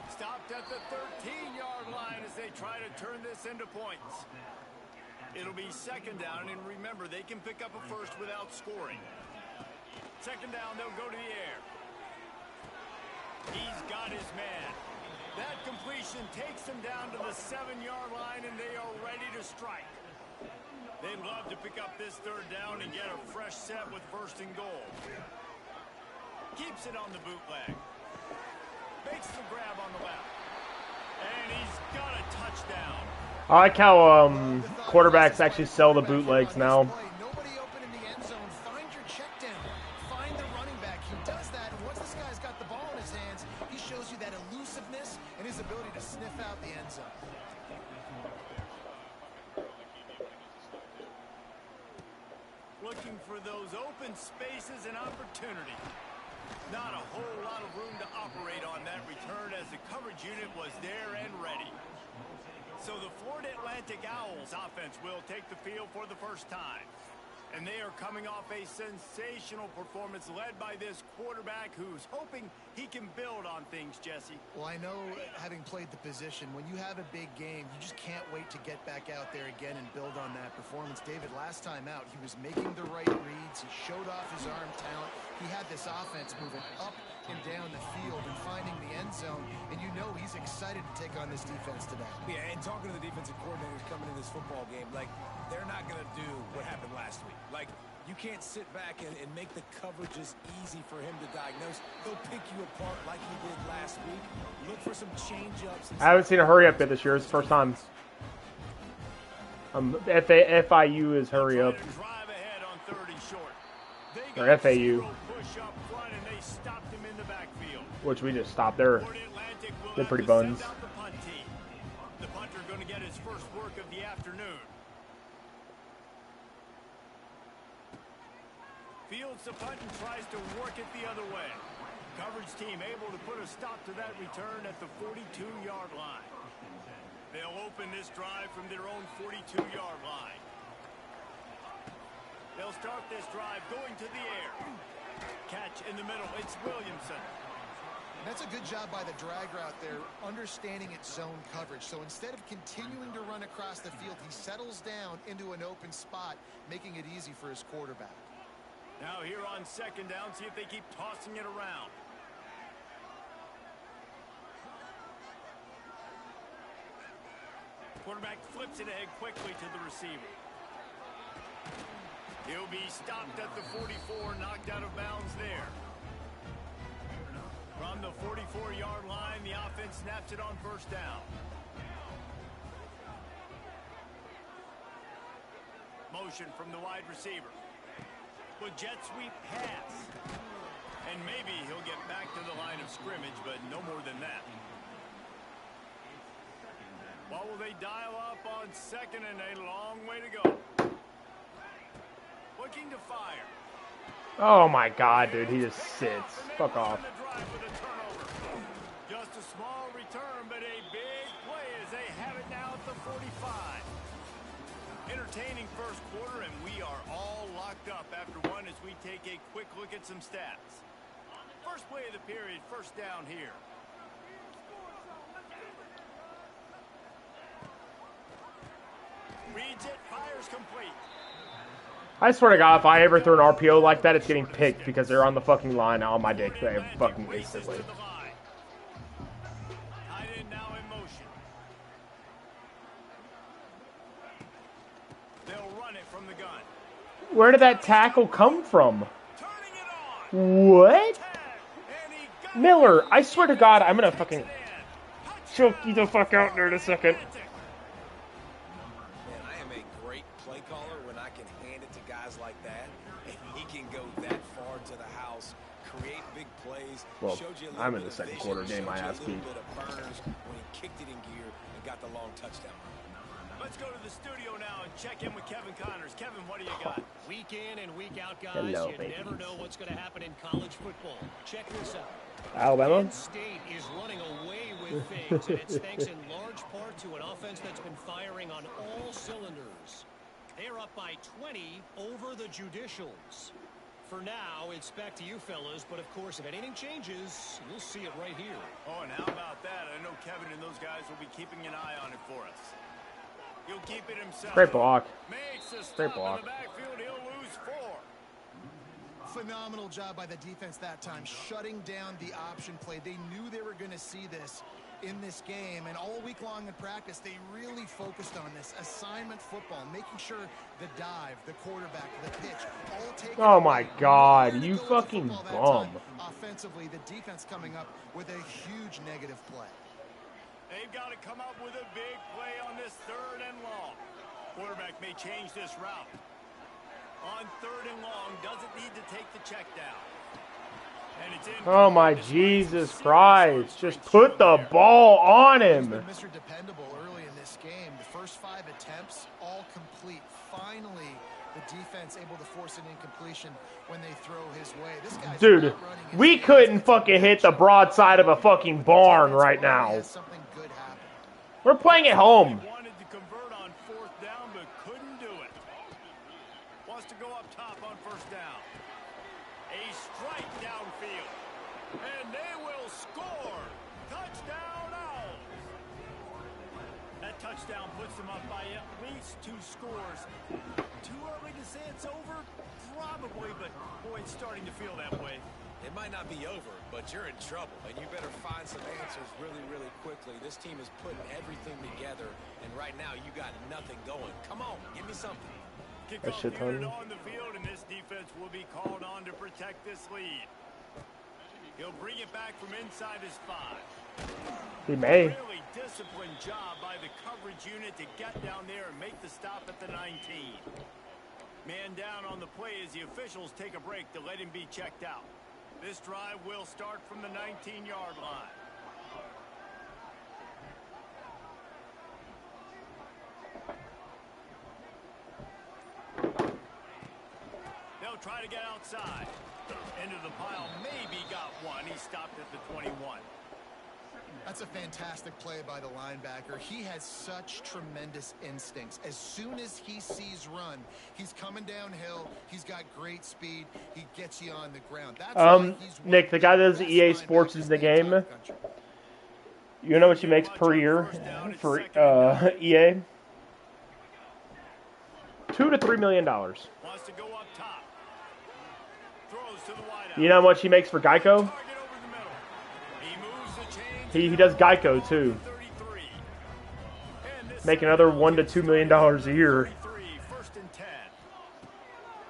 Stopped at the 13-yard line as they try to turn this into points. It'll be 2nd down, and remember, they can pick up a 1st without scoring. 2nd down, they'll go to the air. He's got his man. That completion takes them down to the 7-yard line, and they are ready to strike. They'd love to pick up this 3rd down and get a fresh set with 1st and goal. Keeps it on the bootleg. Makes the grab on the left. And he's got a touchdown. I like how quarterbacks actually sell the bootlegs now. Nobody open in the end zone. Find your check down. Find the running back. He does that, and once this guy's got the ball in his hands, he shows you that elusiveness and his ability to sniff out the end zone. Looking for those open spaces and opportunity. Not a whole lot of room to operate on that return as the coverage unit was there and ready. So the Florida Atlantic Owls offense will take the field for the first time. And they are coming off a sensational performance led by this quarterback who's hoping he can build on things, Jesse. Well, I know, having played the position, when you have a big game, you just can't wait to get back out there again and build on that performance. David, last time out, he was making the right reads. He showed off his arm talent. He had this offense moving up and down the field and finding the end zone. And you know he's excited to take on this defense today. Yeah, and talking to the defensive coordinators coming in this football game, like, they're not going to do what happened last week. Like, you can't sit back and make the coverages easy for him to diagnose. He'll pick you apart like he did last week. Look for some change-ups. I haven't seen a hurry up yet this year. It's the first time. FIU is hurry up. Drive ahead on 30 short. They Or got FAU. zero push up front and they stopped him in the backfield. Which we just stopped there. Florida Atlantic will They're have pretty to send buns. out the punt team. The punter going to get his first work of the afternoon. Fields the punt and tries to work it the other way. Coverage team able to put a stop to that return at the 42-yard line. They'll open this drive from their own 42-yard line. They'll start this drive going to the air. Catch in the middle. It's Williamson. That's a good job by the drag route there, understanding its zone coverage. So instead of continuing to run across the field, he settles down into an open spot, making it easy for his quarterback. Now here on second down, see if they keep tossing it around. Quarterback flips it ahead quickly to the receiver. He'll be stopped at the 44, knocked out of bounds there. From the 44-yard line, the offense snaps it on first down. Motion from the wide receiver. With jet sweep pass. And maybe he'll get back to the line of scrimmage, but no more than that. What will they dial up on second and a long way to go? Looking to fire. Oh my god, dude. He just sits. Fuck off. Just a small return, but a big play as they have it now at the 45. Entertaining first quarter, and we are all locked up after one as we take a quick look at some stats. First play of the period, first down here. Reads it, fires complete. I swear to God, if I ever throw an RPO like that, it's getting picked because they're on the fucking line on my dick fucking instantly. Tight end now in motion. They'll run it from the gun. Where did that tackle come from? Turning it on. What? And he got Miller, I swear to God, I'm gonna fucking choke you the fuck out there in a second. Man, I am a great play caller when I can hand it to guys like that. And he can go that far to the house, create big plays. Well, showed you a little I'm in bit the of second vision, quarter getting showed my you a ass little beat. bit of burners when he kicked it in gear and got the long touchdown. Let's go to the studio now and check in with Kevin Connors. Kevin, what do you got? Week in and week out, guys, Hello, you babies. never know what's going to happen in college football. Check this out. Alabama? Penn State is running away with things, and it's thanks in large part to an offense that's been firing on all cylinders. They're up by 20 over the Judicials. For now, it's back to you fellas, but of course, if anything changes, you'll see it right here. Oh, and how about that? I know Kevin and those guys will be keeping an eye on it for us. He'll keep it himself. Great block. Makes a Great stop block. in the backfield. He'll lose 4. Phenomenal job by the defense that time, shutting down the option play. They knew they were going to see this in this game, and all week long in practice, they really focused on this assignment football, making sure the dive, the quarterback, the pitch, all taken. Oh my away. God, Nowhere to you go with the fucking football that bum. time. Offensively, the defense coming up with a huge negative play. They've got to come up with a big play on this third and long. Quarterback may change this route. On third and long, doesn't need to take the check down. And it's in. Oh my Jesus Christ. Just put the ball on him. He's been Mr. Dependable early in this game. The first 5 attempts, all complete. Finally, The defense able to force an incompletion when they throw his way. This guy's Dude, not running his we hands. couldn't It's a fucking hit the broadside of a fucking barn defense right finally now. has something good happen. We're playing at home. Wanted to convert on 4th down, but couldn't do it. Wants to go up top on 1st down. A strike downfield. And they will score. Touchdown Owls. That touchdown puts them up by at least 2 scores. Too early to say it's over? Probably, but boy, it's starting to feel that way. It might not be over, but you're in trouble, and you better find some answers really, really quickly. This team is putting everything together, and right now you got nothing going. Come on, give me something. Kickoff shit unit ton. on the field, and this defense will be called on to protect this lead. He'll bring it back from inside his 5. He may. Really disciplined job by the coverage unit to get down there and make the stop at the 19. Man down on the play as the officials take a break to let him be checked out. This drive will start from the 19-yard line. They'll try to get outside. Into the pile, maybe got one. He stopped at the 21. That's a fantastic play by the linebacker. He has such tremendous instincts. As soon as he sees run, he's coming downhill. He's got great speed. He gets you on the ground. That's why he's Nick, the guy that does the EA Sports is in the game. You know what he makes per year for EA? $2 to $3 million. Wants to go up top. Throws to the wideout. You know how much he makes for Geico? Target over the middle. He moves the chains. He does Geico too. 33. And this Make another $1 to $2 million a year. 33, 1st and 10.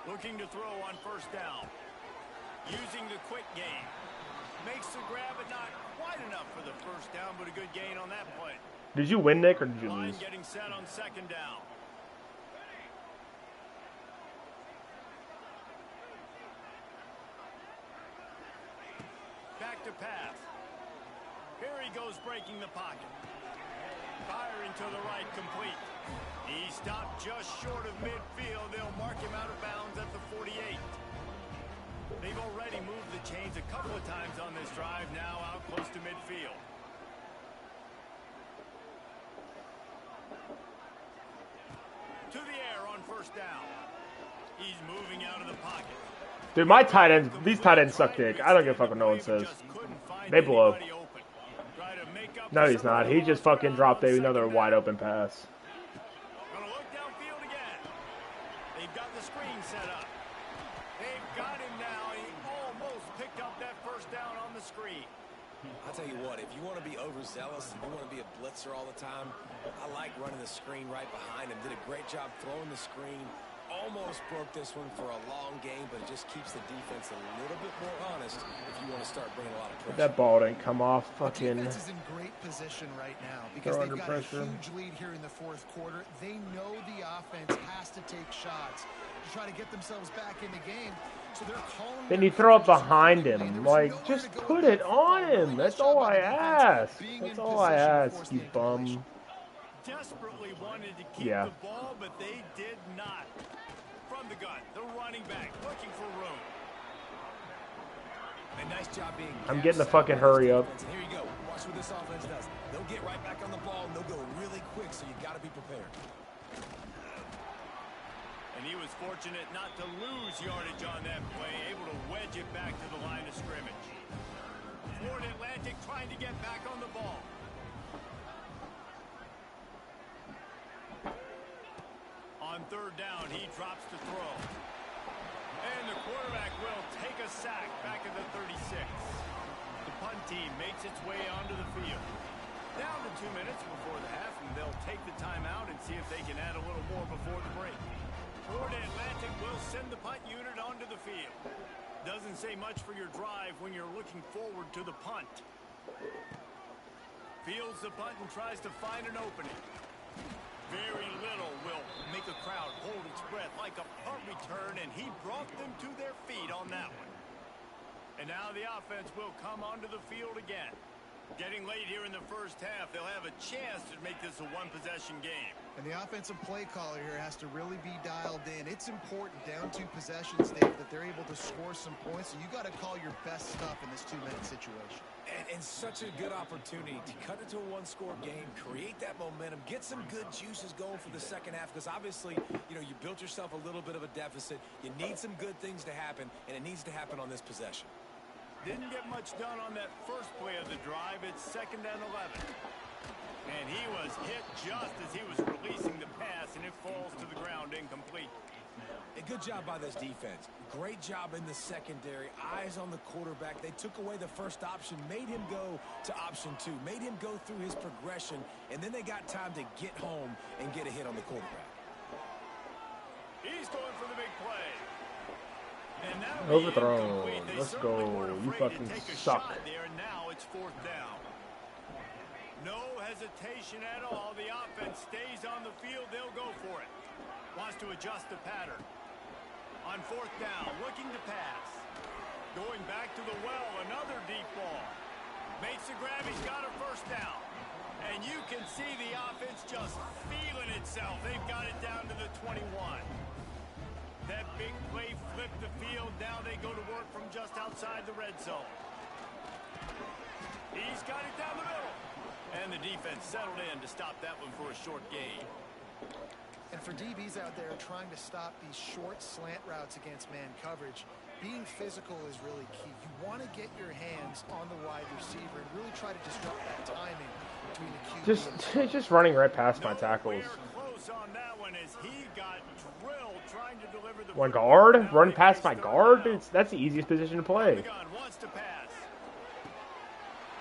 Looking to throw on 1st down. Using the quick game. Makes the grab, but not quite enough for the 1st down, but a good gain on that play. Did you win, Nick, or did you Line lose? getting set on 2nd down. Back to pass. Here he goes breaking the pocket. Firing to the right, complete. He stopped just short of midfield. They'll mark him out of bounds at the 48. They've already moved the chains a couple of times on this drive, now out close to midfield. To the air on 1st down. He's moving out of the pocket. Dude, my tight ends, these tight ends suck dick. I don't give a fuck what no one says. They blow. No, he's not. He just fucking dropped another wide open pass. Gonna look downfield again. They've got the screen set up. They've got him now. He almost picked up that 1st down on the screen. I'll tell you what, if you want to be overzealous and you want to be a blitzer all the time, I like running the screen right behind him. Did a great job throwing the screen. Almost broke this one for a long game, but it just keeps the defense a little bit more honest if you want to start bringing a lot of pressure. That ball didn't come off. The Fucking. defense is in great position right now because They're they've under got pressure. a huge lead here in the 4th quarter. They know the offense has to take shots to try to get themselves back in the game. So they're calling. Then you throw it behind him. Like, just put it on him. That's all I ask. That's all I ask, you bum. Desperately wanted to keep Yeah. the ball, but they did not. From the gun, the running back looking for room. A nice job being. I'm getting the fucking hurry up. And here you go. Watch what this offense does. They'll get right back on the ball and they'll go really quick, so you got to be prepared. And he was fortunate not to lose yardage on that play, able to wedge it back to the line of scrimmage. Florida Atlantic trying to get back on the ball. On 3rd down, he drops to throw. And the quarterback will take a sack back at the 36. The punt team makes its way onto the field. Down to 2 minutes before the half, and they'll take the timeout and see if they can add a little more before the break. Florida Atlantic will send the punt unit onto the field. Doesn't say much for your drive when you're looking forward to the punt. Fields the punt and tries to find an opening. Very little will make a crowd hold its breath like a punt return, and he brought them to their feet on that one. And now the offense will come onto the field again. Getting late here in the first half, they'll have a chance to make this a one-possession game. And the offensive play caller here has to really be dialed in. It's important down 2 possessions, Dave, that they're able to score some points. So you got to call your best stuff in this 2-minute situation. And such a good opportunity to cut it to a one-score game, create that momentum, get some good juices going for the second half, because obviously, you know, you built yourself a little bit of a deficit. You need some good things to happen, and it needs to happen on this possession. Didn't get much done on that first play of the drive. It's 2nd and 11. And he was hit just as he was releasing the pass, and it falls to the ground incomplete. A good job by this defense. Great job in the secondary. Eyes on the quarterback. They took away the first option, made him go to option 2, made him go through his progression, and then they got time to get home and get a hit on the quarterback. He's going for the big play. And Overthrown. Let's go. You fucking suck. There, and now it's 4th down. No hesitation at all. The offense stays on the field. They'll go for it. Wants to adjust the pattern. On 4th down, looking to pass. Going back to the well, another deep ball. Makes the grab. He's got a first down. And you can see the offense just feeling itself. They've got it down to the 21. That big play flipped the field. Now they go to work from just outside the red zone. He's got it down the middle. And the defense settled in to stop that one for a short gain. And for DBs out there trying to stop these short slant routes against man coverage, being physical is really key. You want to get your hands on the wide receiver and really try to disrupt that timing between the QB just running right past my tackles. Close on that one as he got drilled trying to deliver the One guard, run past my guard. That's the easiest position to play. Wants to pass.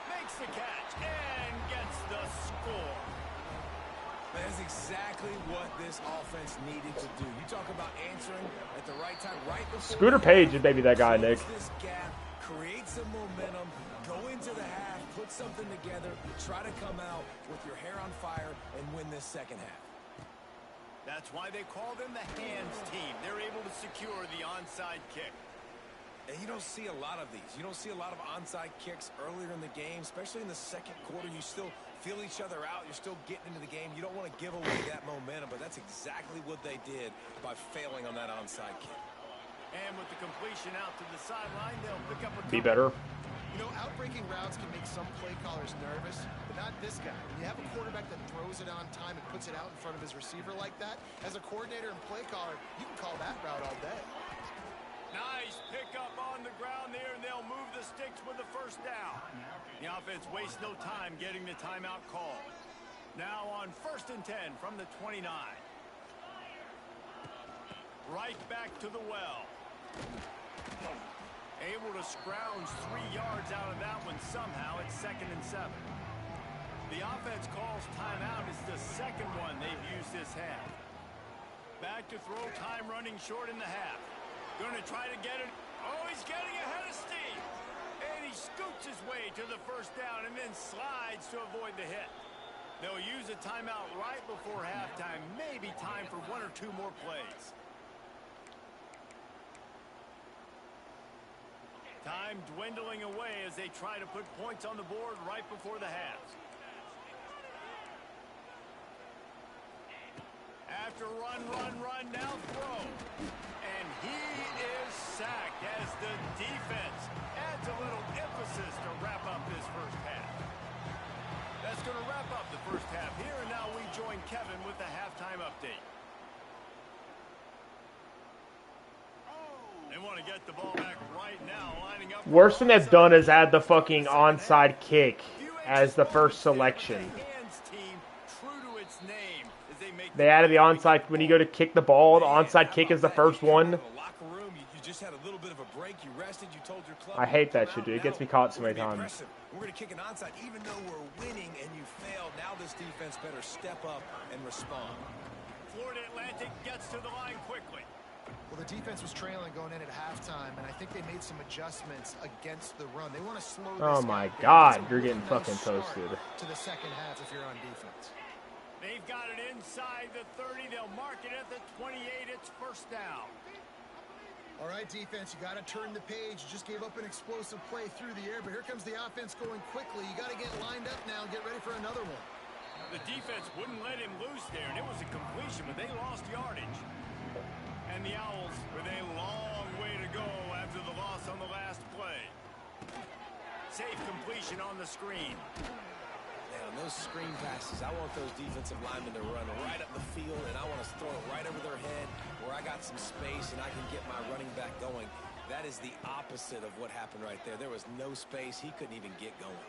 Makes the catch and gets the score. That's exactly what this offense needed to do. You talk about answering at the right time, right before Scooter Page is maybe that guy, Nick. This gap, create some momentum, go into the half, put something together, try to come out with your hair on fire and win this second half. That's why they call them the hands team. They're able to secure the onside kick. And you don't see a lot of these. You don't see a lot of onside kicks earlier in the game, especially in the second quarter. You still feel each other out. You're still getting into the game. You don't want to give away that momentum, but that's exactly what they did by failing on that onside kick. And with the completion out to the sideline, they'll pick up a Be better. You know, outbreaking routes can make some play callers nervous, but not this guy. When you have a quarterback that throws it on time and puts it out in front of his receiver like that, as a coordinator and play caller, you can call that route all day. Nice pickup on the ground there, and they'll move the sticks with the first down. The offense wastes no time getting the timeout call. Now on 1st and 10 from the 29. Right back to the well. Able to scrounge 3 yards out of that one somehow. It's 2nd and 7. The offense calls timeout. It's the second one they've used this half. Back to throw, time running short in the half. Going to try to get it. Oh, he's getting ahead of steam. And he scoots his way to the first down and then slides to avoid the hit. They'll use a timeout right before halftime. Maybe time for 1 or 2 more plays. Time dwindling away as they try to put points on the board right before the half. After run, now throw. And he is sacked as the defense adds a little emphasis to wrap up this first half. That's going to wrap up the first half here, and now we join Kevin with the halftime update. They want to get the ball back right now, lining up. Worst thing they've done is add the fucking onside kick as the first selection. They added the onside. When you go to kick the ball, the onside kick is the first one. I hate that shit, dude. It gets me caught so many times. We're going to kick an onside even though we're winning and you failed. Now this defense better step up and respond. Florida Atlantic gets to the line quickly. Well, the defense was trailing going in at halftime, and I think they made some adjustments against the run. They want to slow this Oh my down. God, you're getting fucking toasted. To the second half if you're on defense. They've got it inside the 30. They'll mark it at the 28. It's first down. All right, defense, you got to turn the page. You just gave up an explosive play through the air, but here comes the offense going quickly. You got to get lined up now and get ready for another one. The defense wouldn't let him loose there, and it was a completion, but they lost yardage. And the Owls with a long way to go after the loss on the last play. Safe completion on the screen. Man, on those screen passes, I want those defensive linemen to run right up the field, and I want to throw it right over their head where I got some space and I can get my running back going. That is the opposite of what happened right there. There was no space. He couldn't even get going.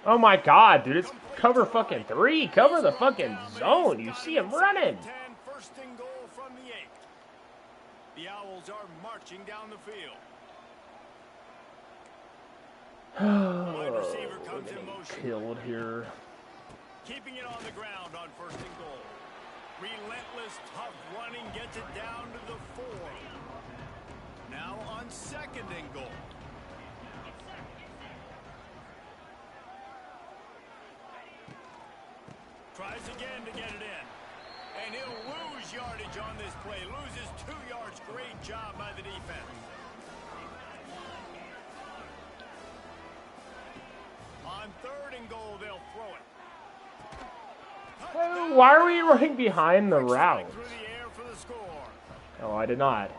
Oh my God, dude, it's cover fucking 3. Cover the fucking zone. You see him running. 10, first and goal from the 8. The Owls are marching down the field. Wide receiver comes in motion. Killed here. Keeping it on the ground on first and goal. Relentless, tough running gets it down to the 4. Now on second and goal. Tries again to get it in. And he'll lose yardage on this play. Loses 2 yards. Great job by the defense. On third and goal, they'll throw it. Why are we running behind the route? Through the air for the score. Oh, I did not.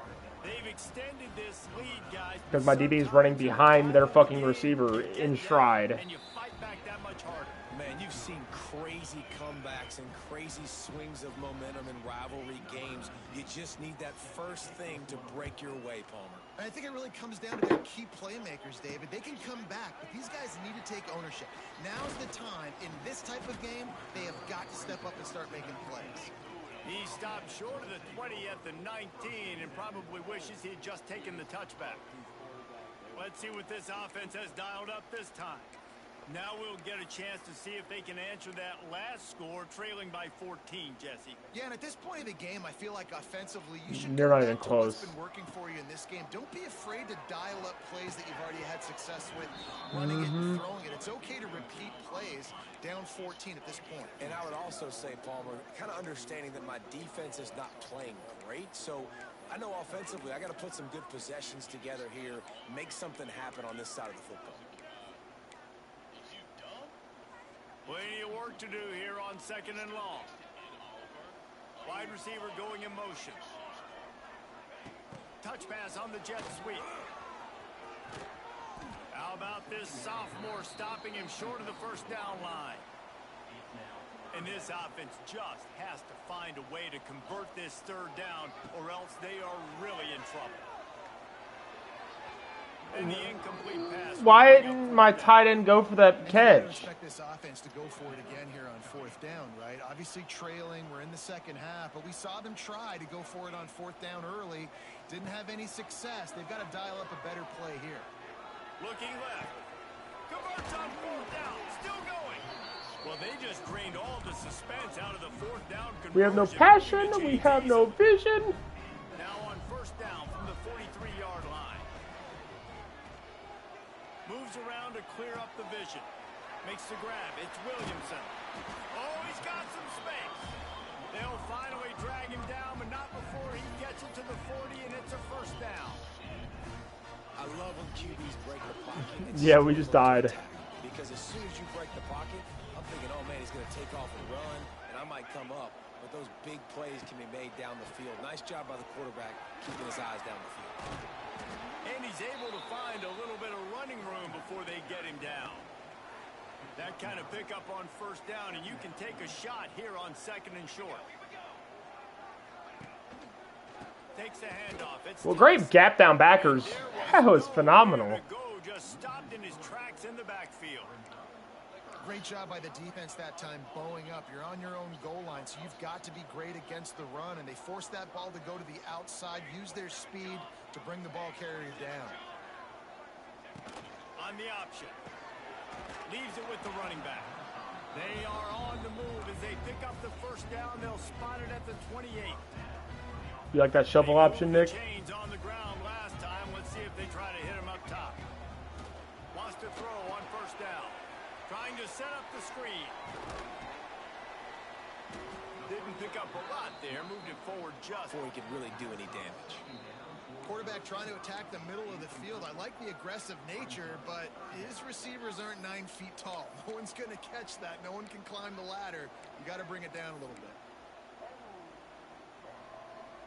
They've extended this lead, guys. Because my DB is running behind their fucking receiver in stride. And you fight back that much harder. Man, you've seen crazy comebacks and crazy swings of momentum in rivalry games. You just need that first thing to break your way, Palmer. And I think it really comes down to their key playmakers, David. They can come back, but these guys need to take ownership. Now's the time. In this type of game, they have got to step up and start making plays. He stopped short of the 20 at the 19 and probably wishes he had just taken the touchback. Let's see what this offense has dialed up this time. Now we'll get a chance to see if they can answer that last score, trailing by 14, Jesse. Yeah, and at this point of the game, I feel like offensively, you should They're go not back even to what's close. been working for you in this game. Don't be afraid to dial up plays that you've already had success with, running it and throwing it. It's okay to repeat plays down 14 at this point. And I would also say, Palmer, kind of understanding that my defense is not playing great, so I know offensively I got to put some good possessions together here, make something happen on this side of the football. Plenty of work to do here on second and long. Wide receiver going in motion. Touch pass on the jet sweep. How about this sophomore stopping him short of the first down line? And this offense just has to find a way to convert this third down, or else they are really in trouble. And the incomplete pass. Why didn't my tight end go for that I catch? expect this offense to go for it again here on fourth down, right? Obviously trailing, we're in the second half, but we saw them try to go for it on fourth down early. Didn't have any success. They've got to dial up a better play here. Looking left. Converts on fourth down. Still going. Well, they just drained all the suspense out of the fourth down conversion. We have no passion. We have no vision. Now on first down from the 43-yard line. Moves around to clear up the vision. Makes the grab. It's Williamson. Oh, he's got some space. They'll finally drag him down, but not before he gets it to the 40, and it's a first down. I love when QBs break the pocket. Yeah, we just died. Because as soon as you break the pocket, I'm thinking, oh man, he's going to take off and run, and I might come up. But those big plays can be made down the field. Nice job by the quarterback keeping his eyes down the field. And he's able to find a little bit of running room before they get him down. That kind of pickup on first down, and you can take a shot here on second and short. Takes the handoff. It's Well, great gap down backers. That was phenomenal. Just stopped in his tracks in the backfield. Great job by the defense that time, bowing up. You're on your own goal line, so you've got to be great against the run, and they forced that ball to go to the outside, use their speed to bring the ball carrier down. On the option. Leaves it with the running back. They are on the move as they pick up the first down. They'll spot it at the 28. You like that shovel option, Nick? Chains on the ground last time. Let's see if they try to hit him up top. Wants to throw on first down. Trying to set up the screen. Didn't pick up a lot there. Moved it forward just Before he could really do any damage. Quarterback trying to attack the middle of the field. I like the aggressive nature, but his receivers aren't 9 feet tall. No one's going to catch that. No one can climb the ladder. You got to bring it down a little bit.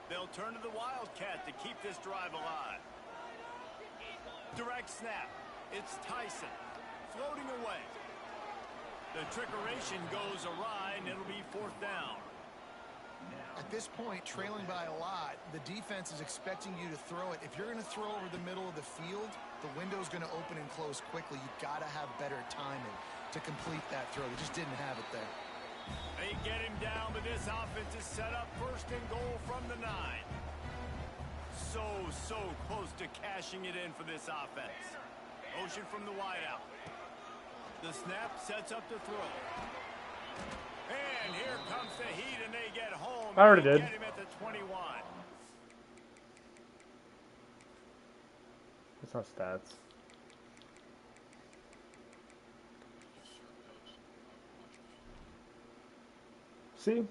They'll turn to the Wildcat to keep this drive alive. Direct snap. It's Tyson. Floating away. The trickeration goes awry, and it'll be 4th down. At this point, trailing by a lot, the defense is expecting you to throw it. If you're going to throw over the middle of the field, the window's going to open and close quickly. You got to have better timing to complete that throw. They just didn't have it there. They get him down, but this offense is set up 1st and goal from the 9. So close to cashing it in for this offense. Motion from the wideout. The snap sets up the throw. And here comes the heat, and they get home. I already did. Get him at the 21. It's not stats. See?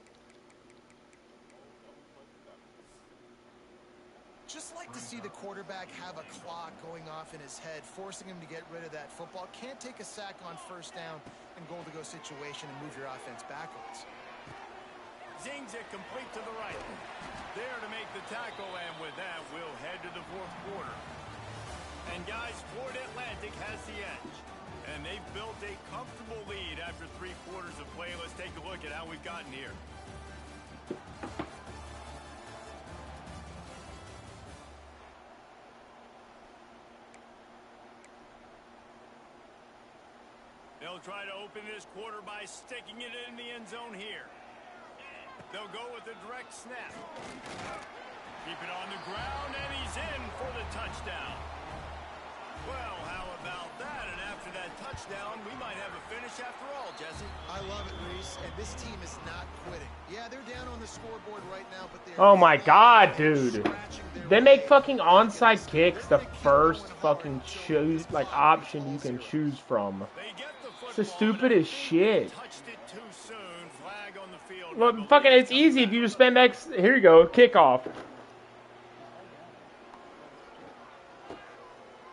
Just like to see the quarterback have a clock going off in his head, forcing him to get rid of that football. Can't take a sack on 1st down and goal-to-go situation and move your offense backwards. Zings it complete to the right. There to make the tackle, and with that, we'll head to the 4th quarter. And guys, Florida Atlantic has the edge. And they've built a comfortable lead after 3 quarters of play. Let's take a look at how we've gotten here. They'll try to open this quarter by sticking it in the end zone here. They'll go with a direct snap. Keep it on the ground, and he's in for the touchdown. Well, how about that? And after that touchdown, we might have a finish after all, Jesse. I love it, Reese, and this team is not quitting. Yeah, they're down on the scoreboard right now, but they're... Oh my god, dude. They make fucking onside kicks the first fucking option you can choose from. It's the stupidest shit. Touched it too soon. Flag on the field. Well, fucking, it's easy if you just spam X. Here you go, kickoff.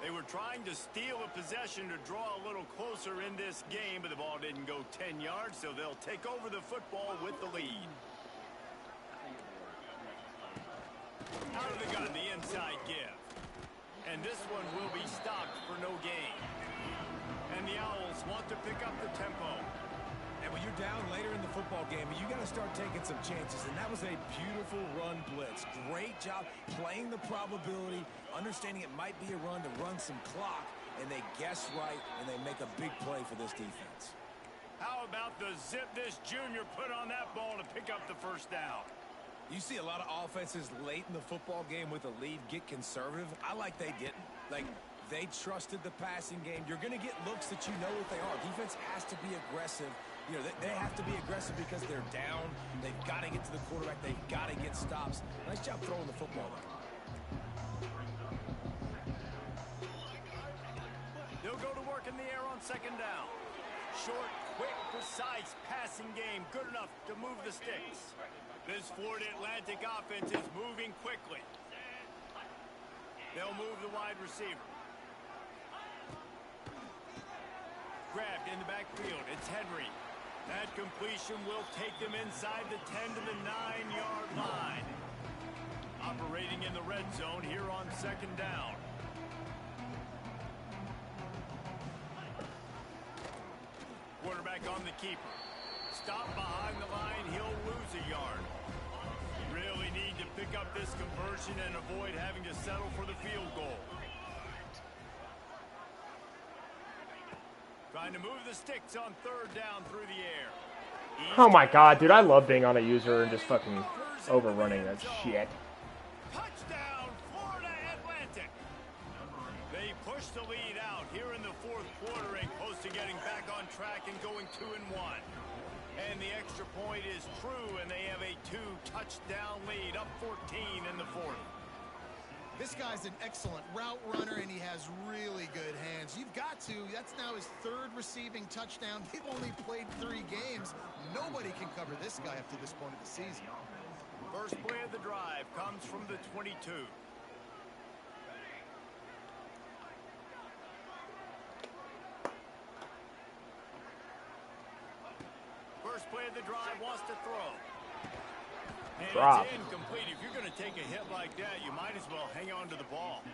They were trying to steal a possession to draw a little closer in this game, but the ball didn't go 10 yards, so they'll take over the football with the lead. Out of the gun, the inside give. And this one will be stopped for no gain. And the Owls want to pick up the tempo. And when you're down later in the football game, you got to start taking some chances. And that was a beautiful run blitz. Great job playing the probability, understanding it might be a run to run some clock, and they guess right, and they make a big play for this defense. How about the zip this junior put on that ball to pick up the 1st down? You see a lot of offenses late in the football game with a lead get conservative. I like they didn't. Like, they trusted the passing game. You're going to get looks that you know what they are. Defense has to be aggressive. You know, they have to be aggressive because they're down. They've got to get to the quarterback. They've got to get stops. Nice job throwing the football, though. They'll go to work in the air on 2nd down. Short, quick, precise passing game. Good enough to move the sticks. This Florida Atlantic offense is moving quickly. They'll move the wide receiver. Grabbed in the backfield. It's Henry. That completion will take them inside the 10 to the 9-yard line. Operating in the red zone here on 2nd down. Quarterback on the keeper. Stop behind the line. He'll lose a yard. Really need to pick up this conversion and avoid having to settle for the field goal. Trying to move the sticks on 3rd down through the air. Oh my god, dude, I love being on a user and just fucking overrunning that shit. Touchdown, Florida Atlantic. They push the lead out here in the 4th quarter and close to getting back on track and going 2-1. And the extra point is true, and they have a 2-touchdown lead, up 14 in the 4th. This guy's an excellent route runner, and he has really good hands. You've got to. That's now his 3rd receiving touchdown. They've only played 3 games. Nobody can cover this guy up to this point of the season. First play of the drive comes from the 22. the drive, wants to throw. And Drop. it's incomplete. If you're going to take a hit like that, you might as well hang on to the ball.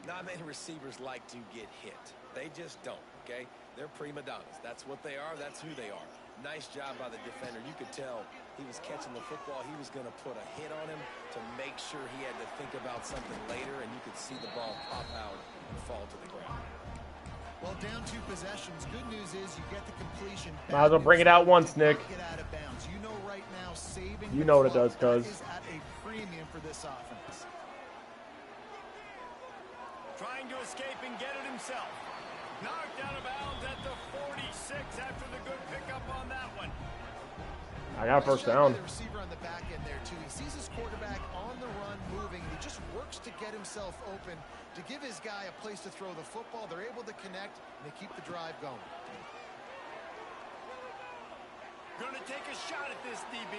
Not many receivers like to get hit. They just don't, okay? They're prima donnas. That's what they are. That's who they are. Nice job by the defender. You could tell he was catching the football. He was going to put a hit on him to make sure he had to think about something later, and you could see the ball pop out and fall to the ground. Well, down 2 possessions. Good news is you get the completion. Might as well bring it out once, Nick. Get out of bounds. You know right now saving You the know what it clock, does, cuz. that is at a premium for this offense. Trying to escape and get it himself. Knocked out of bounds at the 46 after the good pickup on that one. I got first down. The receiver on the back end there too. He sees his quarterback on the run moving, and he just works to get himself open to give his guy a place to throw the football. They're able to connect, and they keep the drive going. Going to take a shot at this DB.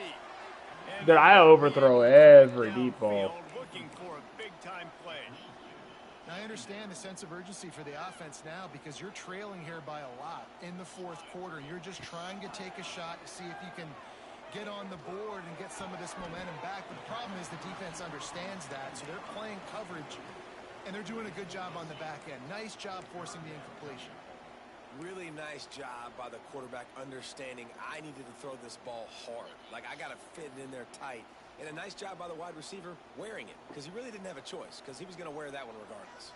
And Dude, I overthrow every deep ball. Looking for a big-time play. Now, I understand the sense of urgency for the offense now because you're trailing here by a lot in the 4th quarter, and you're just trying to take a shot to see if you can get on the board and get some of this momentum back. But the problem is the defense understands that, so they're playing coverage, and they're doing a good job on the back end. Nice job forcing the incompletion. Really nice job by the quarterback understanding I needed to throw this ball hard. Like, I got to fit it in there tight. And a nice job by the wide receiver wearing it because he really didn't have a choice because he was going to wear that one regardless.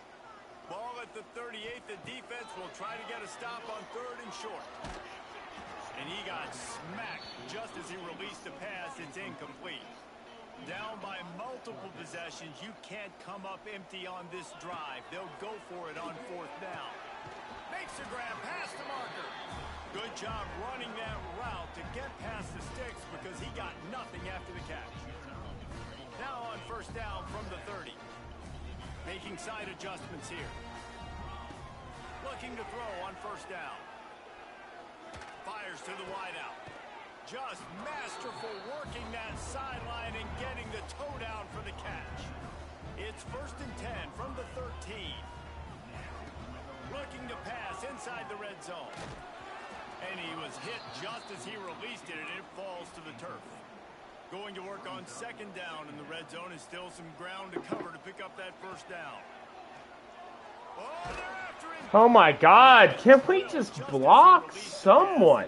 Ball at the 38. The defense will try to get a stop on 3rd and short. And he got smacked just as he released the pass. It's incomplete. Down by multiple possessions. You can't come up empty on this drive. They'll go for it on 4th down. Makes a grab past the marker. Good job running that route to get past the sticks because he got nothing after the catch. Now on 1st down from the 30. Making side adjustments here. Looking to throw on 1st down. Fires to the wideout. Just masterful working that sideline and getting the toe down for the catch. It's 1st and 10 from the 13. Looking to pass inside the red zone. And he was hit just as he released it, and it falls to the turf. Going to work on 2nd down in the red zone is still some ground to cover to pick up that 1st down. Oh, they're after him. Oh my God, can't we just block someone?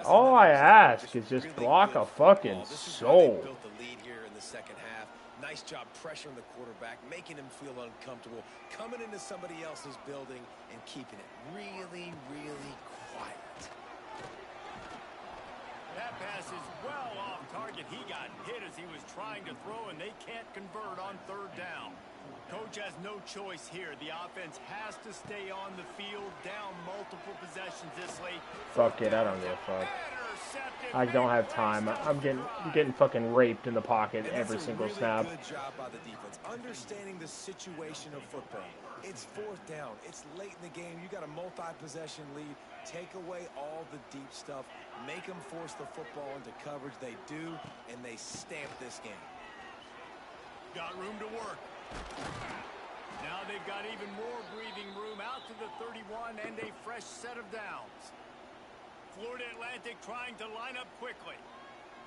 All I ask is just block a fucking soul. Built the lead here in the 2nd half. Nice job pressuring the quarterback, making him feel uncomfortable, coming into somebody else's building and keeping it really, really quiet. That pass is well off target. He got hit as he was trying to throw, and they can't convert on 3rd down. Coach has no choice here. The offense has to stay on the field, down multiple possessions this late. Fuck it, I don't give a fuck. I don't have time. I'm getting fucking raped in the pocket every single snap. Good job by the defense, understanding the situation of football. It's 4th down. It's late in the game. You got a multi-possession lead. Take away all the deep stuff. Make them force the football into coverage. They do, and they stamp this game. Got room to work. Now they've got even more breathing room out to the 31 and a fresh set of downs. Florida Atlantic trying to line up quickly.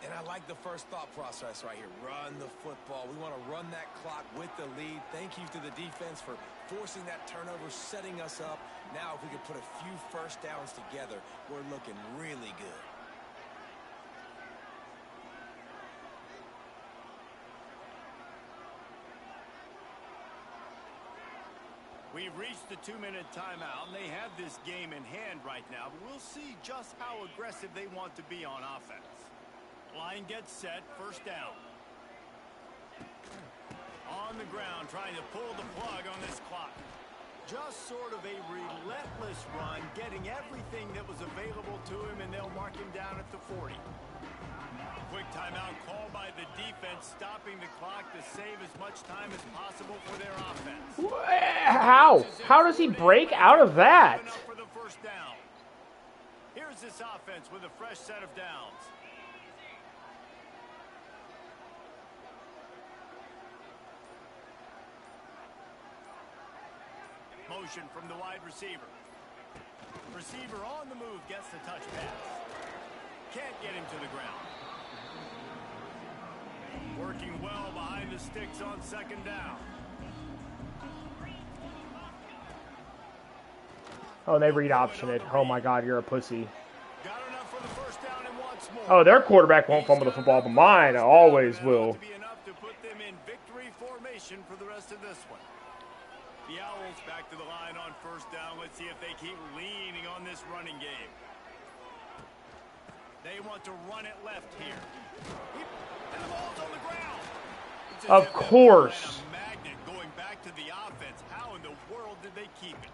And I like the first thought process right here. Run the football. We want to run that clock with the lead. Thank you to the defense for forcing that turnover, setting us up. Now if we could put a few 1st downs together, we're looking really good. We've reached the 2-minute timeout, and they have this game in hand right now, but we'll see just how aggressive they want to be on offense. Line gets set, 1st down. On the ground, trying to pull the plug on this clock. Just sort of a relentless run, getting everything that was available to him, and they'll mark him down at the 40. Quick timeout called by the defense, stopping the clock to save as much time as possible for their offense. How? How does he break out of that? For the 1st down. Here's this offense with a fresh set of downs. Motion from the wide receiver. Receiver on the move gets the touch pass. can't get him to the ground. Working well behind the sticks on second down. Oh, they read option it. Oh my God, you're a pussy. Got enough for the first down and wants more. Oh, their quarterback won't fumble the football, but mine always will. To be enough to put them in victory formation for the rest of this one. The Owls back to the line on first down. Let's see if they keep leaning on this running game. They want to run it left here. And the ball's on the ground. It's as Of if that course. ball had a magnet going back to the offense. How in the world did they keep it?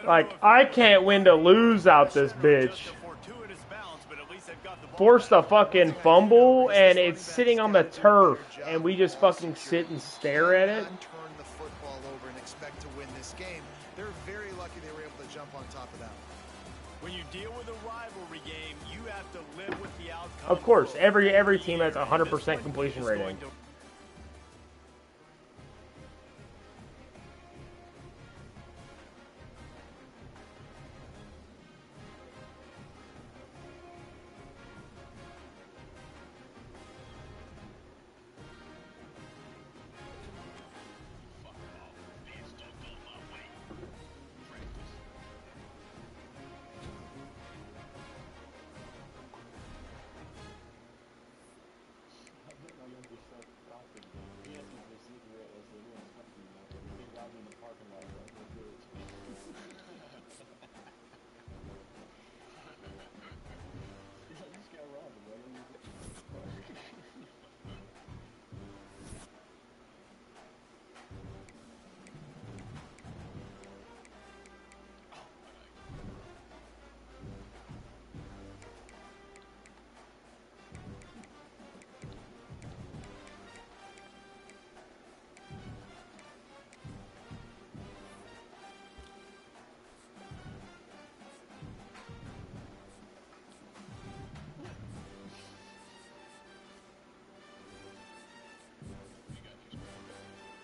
Like, I can't win to lose out this bitch. Force the fucking fumble, and it's sitting on the turf, and we just fucking sit and stare at it. Turn the football over and expect to win this game. They're very lucky they were able to jump on top of that. When you deal with a rivalry game, you have to live with the outcome. Of course, every team has 100% completion rating.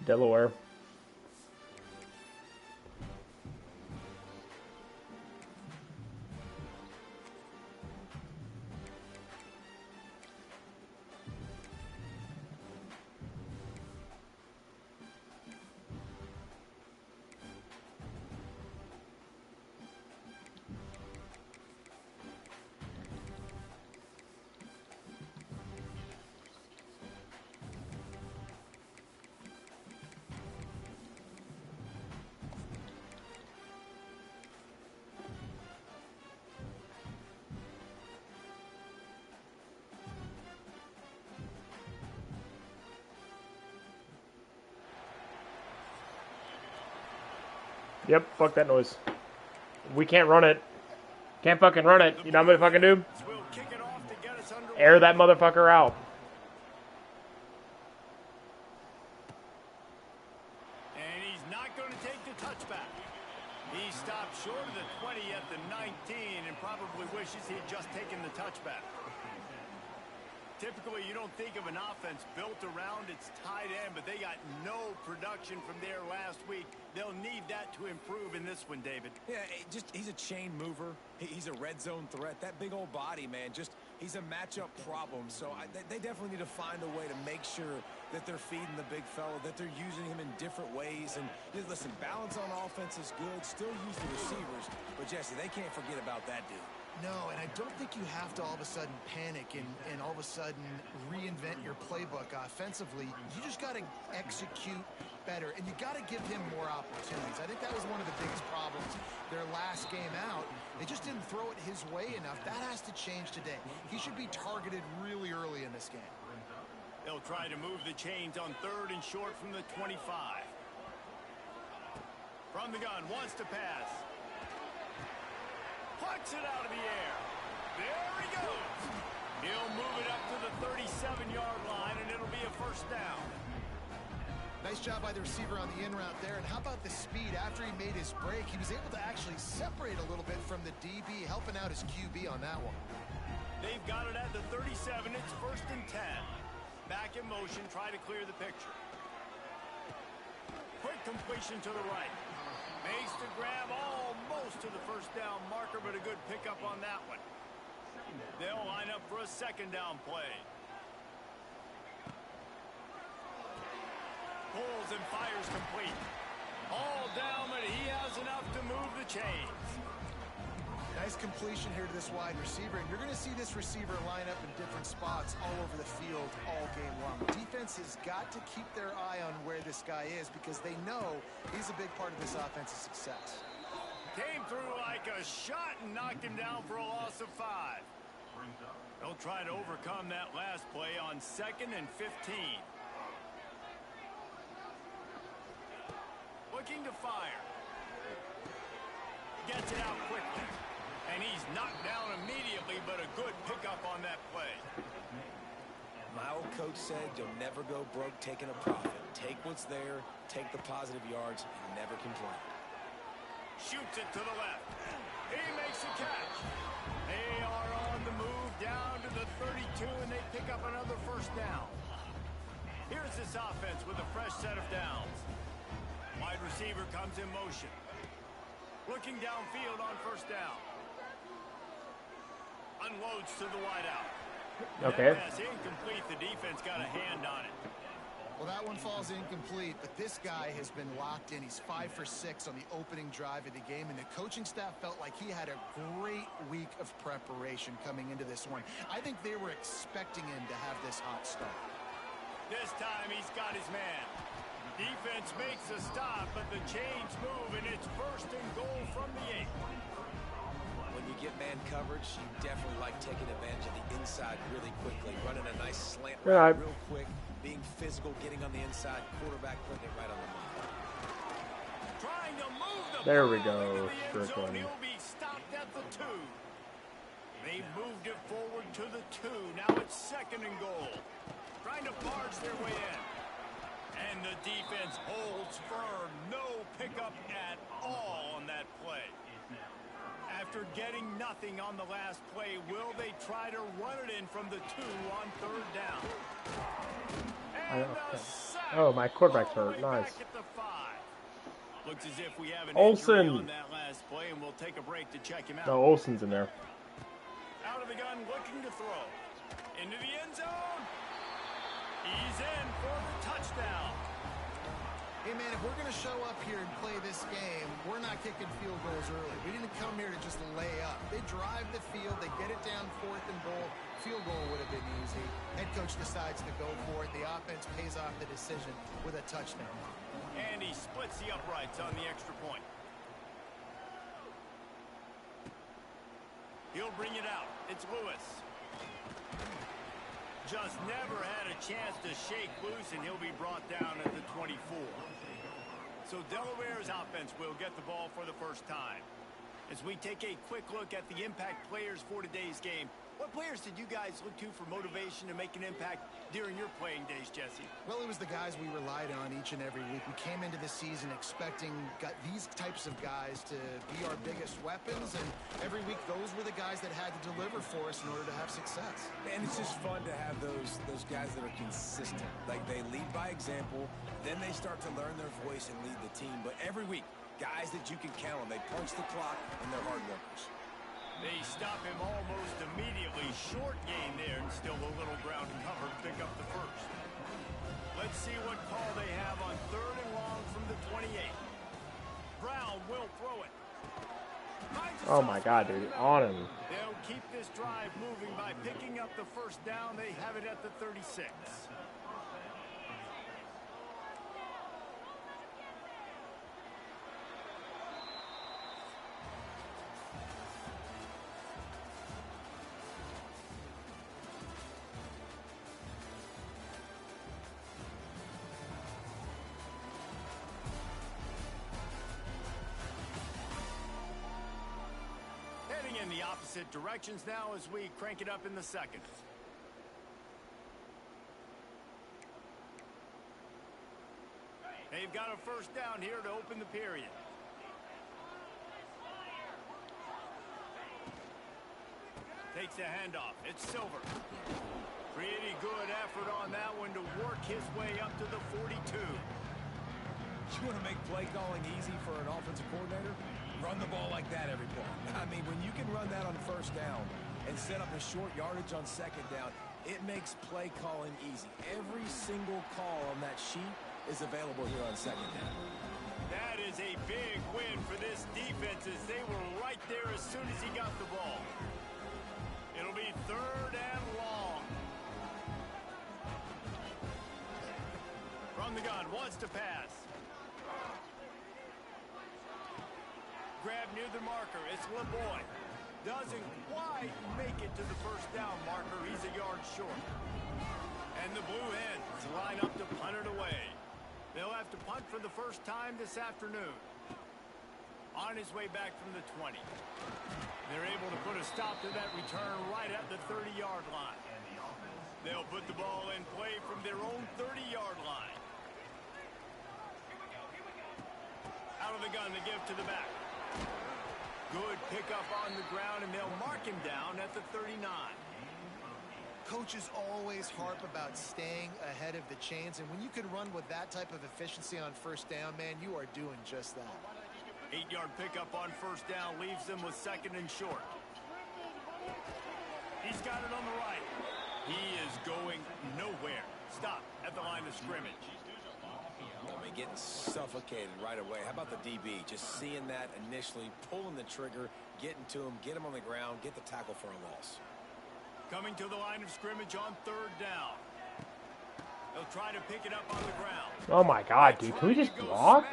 Delaware. Yep, fuck that noise. We can't run it. Can't fucking run it. You know what I'm gonna fucking do? Air that motherfucker out. And he's not going to take the touchback. He stopped short of the 20 at the 19 and probably wishes he had just taken the touchback. Typically, you don't think of an offense built around its tight end, but they got no production from there last week. They'll need that to improve in this one, David. Yeah, he's a chain mover. He's a red zone threat. That big old body, man, he's a matchup problem. So they definitely need to find a way to make sure that they're feeding the big fella, that they're using him in different ways. And listen, balance on offense is good. Still use the receivers. But, Jesse, they can't forget about that dude. No, and I don't think you have to all of a sudden panic and all of a sudden reinvent your playbook offensively. You just got to execute better, and you got to give him more opportunities. I think that was one of the biggest problems their last game out. They just didn't throw it his way enough. That has to change today. He should be targeted really early in this game. They'll try to move the chains on 3rd and short from the 25. From the gun, wants to pass. Plucks it out of the air. There he goes. He'll move it up to the 37-yard line, and it'll be a first down. Nice job by the receiver on the in route there. And how about the speed after he made his break? He was able to actually separate a little bit from the DB, helping out his QB on that one. They've got it at the 37. It's 1st and 10. Back in motion, try to clear the picture. Quick completion to the right. Makes the grab almost to the first down marker, but a good pickup on that one. They'll line up for a second down play. Pulls and fires complete. All down, but he has enough to move the chains. Nice completion here to this wide receiver, and you're going to see this receiver line up in different spots all over the field all game long. Defense has got to keep their eye on where this guy is because they know he's a big part of this offense's success. Came through like a shot and knocked him down for a loss of 5. They'll try to overcome that last play on 2nd and 15. Looking to fire. Gets it out quickly. And he's knocked down immediately, but a good pickup on that play. My old coach said you'll never go broke taking a profit. Take what's there, take the positive yards, and never complain. Shoots it to the left. He makes a catch. They are on the move down to the 32, and they pick up another first down. Here's this offense with a fresh set of downs. Wide receiver comes in motion. Looking downfield on first down. Unloads to the wideout. Okay. That pass incomplete. The defense got a hand on it. Well, that one falls incomplete, but this guy has been locked in. He's 5 for 6 on the opening drive of the game, and the coaching staff felt like he had a great week of preparation coming into this one. I think they were expecting him to have this hot start. This time he's got his man. Defense makes a stop, but the chains move, and it's 1st and goal from the 8. When you get man coverage, you definitely like taking advantage of the inside really quickly, running a nice slant route real quick, being physical, getting on the inside, quarterback putting it right on the money. Trying to move the There we ball go, into the end zone. Strickland. He'll be stopped at the 2. They moved it forward to the 2. Now it's 2nd and goal. Trying to barge their way in. And the defense holds firm. No pickup at all on that play. After getting nothing on the last play, will they try to run it in from the 2 on 3rd down? And the sack Oh, my quarterback's all the hurt. way Nice. back at the 5. Looks as if we have an Olsen. injury on that last play, and we'll take a break to check him out. No, Olsen's in there. Out of the gun, looking to throw. Into the end zone. He's in for the touchdown. Hey, man, if we're going to show up here and play this game, we're not kicking field goals early. We didn't come here to just lay up. They drive the field. They get it down 4th and goal. Field goal would have been easy. Head coach decides to go for it. The offense pays off the decision with a touchdown. And he splits the uprights on the extra point. He'll bring it out. It's Lewis. Just never had a chance to shake loose, and he'll be brought down at the 24. So Delaware's offense will get the ball for the first time. As we take a quick look at the impact players for today's game, what players did you guys look to for motivation to make an impact during your playing days, Jesse? Well, it was the guys we relied on each and every week. We came into the season expecting these types of guys to be our biggest weapons, and every week those were the guys that had to deliver for us in order to have success. And it's just fun to have those guys that are consistent. Like, they lead by example, then they start to learn their voice and lead the team. But every week, guys that you can count on. They punch the clock, and they're hard workers. They stop him almost immediately. Short gain there, and still a little ground to cover to pick up the first. Let's see what call they have on 3rd and long from the 28. Brown will throw it. Oh my God, dude, on him. They'll keep this drive moving by picking up the first down. They have it at the 36. In the opposite directions now as we crank it up in the 2nd. They've got a first down here to open the period. Takes the handoff. It's Silver. Pretty good effort on that one to work his way up to the 42. You want to make play calling easy for an offensive coordinator? Run the ball like that every play. I mean, when you can run that on first down and set up a short yardage on second down. It makes play calling easy. Every single call on that sheet is available here on second down. That is a big win for this defense as they were right there as soon as he got the ball. It'll be 3rd and long. From the gun, wants to pass. Grab near the marker. It's LeBoy. Doesn't quite make it to the first down marker. He's a yard short. And the Blue Hens line up to punt it away. They'll have to punt for the first time this afternoon. On his way back from the 20. They're able to put a stop to that return right at the 30-yard line. They'll put the ball in play from their own 30-yard line. Out of the gun to give to the back. Good pickup on the ground, and they'll mark him down at the 39. Coaches always harp about staying ahead of the chains, and when you can run with that type of efficiency on first down, man, you are doing just that. 8-yard pickup on first down leaves them with 2nd and short. He's got it on the right. He is going nowhere. Stop at the line of scrimmage. I mean, getting suffocated right away. How about the DB? Just seeing that initially, pulling the trigger, getting to him, get him on the ground, get the tackle for a loss. Coming to the line of scrimmage on 3rd down. They'll try to pick it up on the ground. Oh my God, dude, can we just block?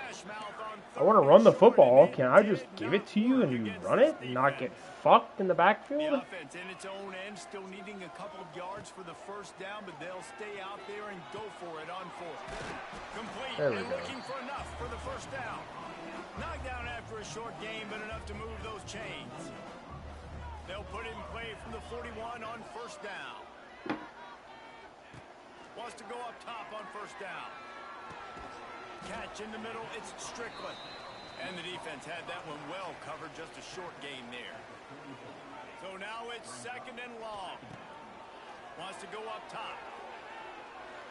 I want to run the football. Can I just give it to you and you run it and not get fucked in the The backfield? offense in its own end still needing a couple of yards for the first down, but they'll stay out there and go for it on 4th. Complete There we and go. looking for enough for the first down. Knocked down after a short game, but enough to move those chains. They'll put it in play from the 41 on first down. Wants to go up top on first down. Catch in the middle, it's Strickland. And the defense had that one well covered, just a short gain there. So now it's 2nd and long. Wants to go up top.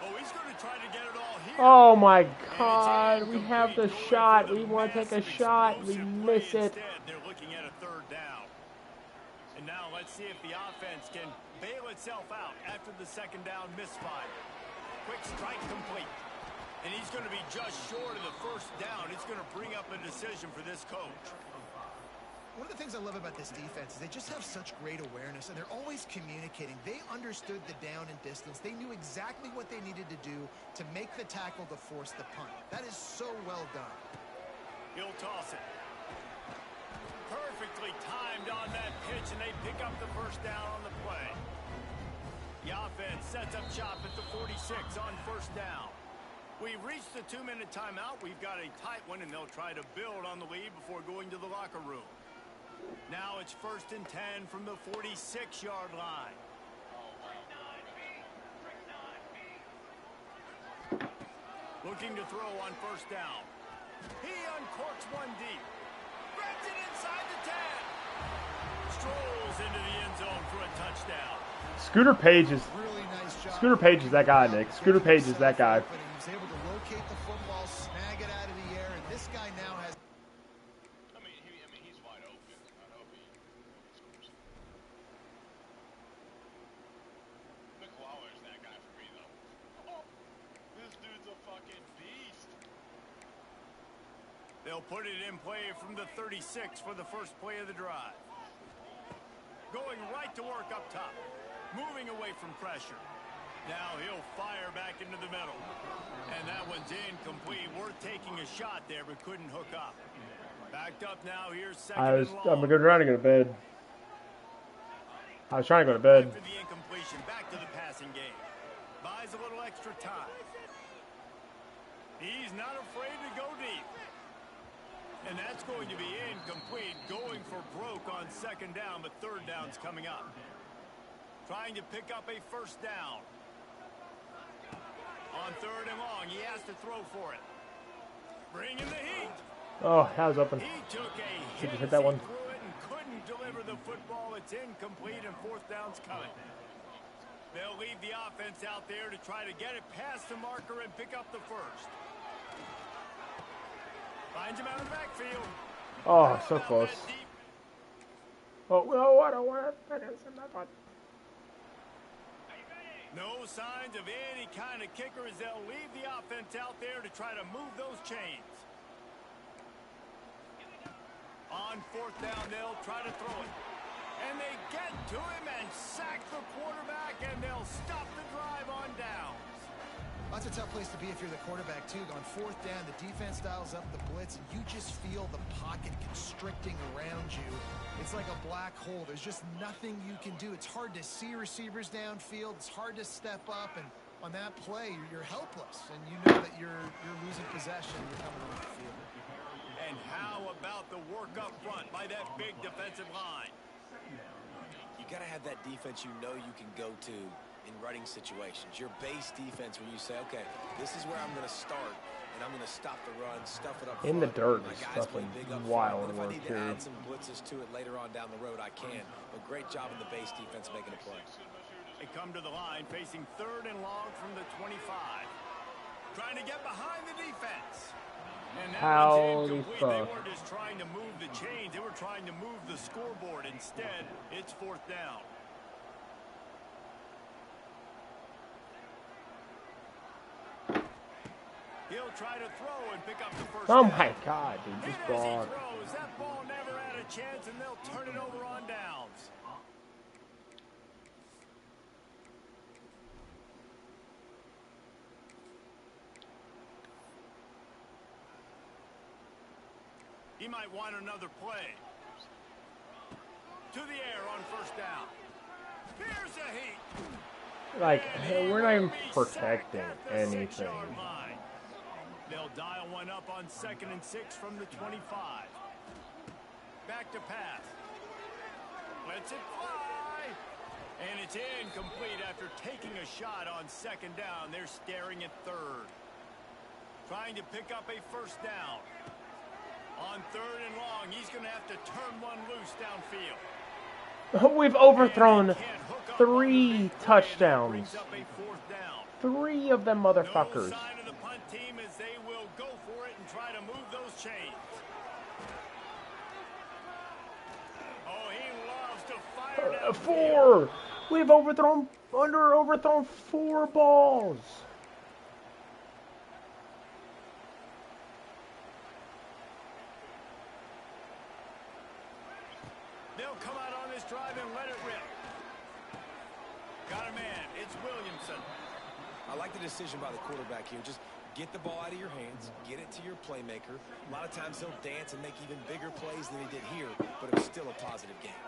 Oh, he's going to try to get it all here. Oh my God, we have the shot. We want to take a shot. We miss it. Instead, they're looking at a 3rd down. And now let's see if the offense can bail itself out after the 2nd down misfire. Quick strike complete. And he's going to be just short of the first down. It's going to bring up a decision for this coach. One of the things I love about this defense is they just have such great awareness, and they're always communicating. They understood the down and distance. They knew exactly what they needed to do to make the tackle to force the punt. That is so well done. He'll toss it. Perfectly timed on that pitch, and they pick up the first down on the play. The offense sets up shop at the 46 on first down. We've reached the 2-minute timeout. We've got a tight one, and they'll try to build on the lead before going to the locker room. Now it's 1st and 10 from the 46-yard line. Looking to throw on first down. He uncorks one deep. Grabs it inside the 10. Strolls into the end zone for a touchdown. Scooter Page is Really nice job. Scooter Page is that guy, Nick. Scooter Page is that guy. But he was able to locate the football, snag it out of the air, and this guy now has... I mean, he's wide open. I hope he scores. McLaurin's that guy for me, though. Oh, this dude's a fucking beast. They'll put it in play from the 36 for the first play of the drive. Going right to work up top. Moving away from pressure. Now he'll fire back into the middle. And that one's incomplete. Worth taking a shot there, but couldn't hook up. Backed up now. Here's 2nd and long. I'm trying to go to bed. I was trying to go to bed. After the incompletion, back to the passing game. Buys a little extra time. He's not afraid to go deep. And that's going to be incomplete. Going for broke on 2nd down, but 3rd down's coming up. Trying to pick up a first down. On 3rd and long, he has to throw for it. Bring in the heat. Oh, that was open. He took a Should hit have hit that as he one. threw it and couldn't deliver the football. It's incomplete, and 4th down's coming. They'll leave the offense out there to try to get it past the marker and pick up the first. Finds him out of the backfield. Oh, so close. Oh, no, I don't want to finish in that one. No signs of any kind of kicker as they'll leave the offense out there to try to move those chains. On fourth down, they'll try to throw it. And they get to him and sack the quarterback, and they'll stop the drive on downs. That's a tough place to be if you're the quarterback, too. On fourth down, the defense dials up the blitz, and you just feel the pocket constricting around you. It's like a black hole. There's just nothing you can do. It's hard to see receivers downfield. It's hard to step up, and on that play, you're helpless, and you know that you're losing possession. You're coming off the field. And how about the work up front by that big defensive line? You got to have that defense you know you can go to in running situations. Your base defense when you say, okay, this is where I'm going to start, and I'm going to stop the run, stuff it up In the front. dirt My is guys play fucking big up wild front, but if I work need here. to add some blitzes to it later on down the road, I can. But great job in the base defense making a play. They come to the line facing 3rd and long from the 25. Trying to get behind the defense. And that one's Holy incomplete. fuck. They weren't just trying to move the chains. They were trying to move the scoreboard. Instead, it's 4th down. He'll try to throw and pick up the first Oh down. my god, dude, Hit this as he ball. throws. That ball never had a chance, and they'll turn it over on downs. He might want another play. To the air on 1st down. Here's a heat. Like, we're not even Be sacked protecting at the anything. 6-yard line. They'll dial one up on 2nd and 6 from the 25. Back to pass. Lets it fly. And it's incomplete after taking a shot on 2nd down. They're staring at 3rd. Trying to pick up a 1st down. On 3rd and long, he's going to have to turn one loose downfield. We've overthrown And they can't hook up 3 on the big play, and that touchdowns. brings up a 4th down. 3 of them No motherfuckers. sign of the punt team as they will go for it and try to move those chains. Oh, he loves to fire downfield. 4! We've overthrown 4 balls. They'll come out on this drive and let it rip. Got a man. It's Williamson. I like the decision by the quarterback here. Just get the ball out of your hands, get it to your playmaker. A lot of times he'll dance and make even bigger plays than he did here, but it was still a positive game.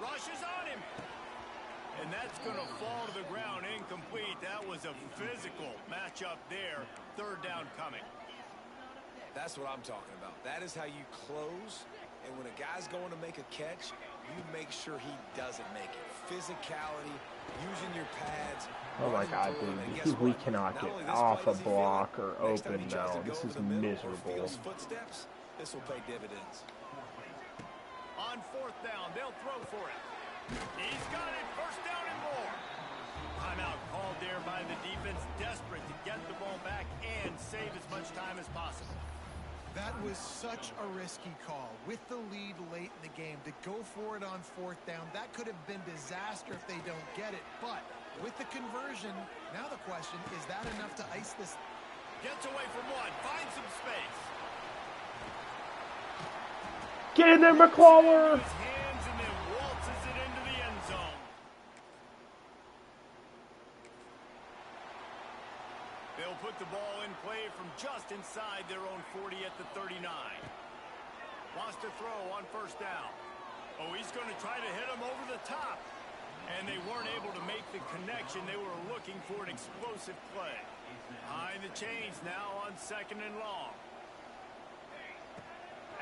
Rushes on him. And that's going to fall to the ground incomplete. That was a physical matchup there. 3rd down coming. That's what I'm talking about. That is how you close. And when a guy's going to make a catch, you make sure he doesn't make it. Physicality, using your pads. Oh my running god, through him, and dude. guess We what? cannot Not get only this off play a does he feel it, block or next time open he tries to now. go This over is the middle or miserable. feels footsteps, this will pay dividends. On 4th down, they'll throw for it. He's got it. 1st down and more. Timeout called there by the defense, desperate to get the ball back and save as much time as possible. That was such a risky call. With the lead late in the game, to go for it on 4th down, that could have been disaster if they don't get it. But with the conversion, now the question, is that enough to ice this? Gets away from one, finds some space. Get in there, McClawler! His hands and then waltzes it into the end zone. They'll put the ball in play from just inside their own 40 at the 39. Wants to throw on 1st down. Oh, he's going to try to hit him over the top. And they weren't able to make the connection. They were looking for an explosive play. Behind the chains now on 2nd and long.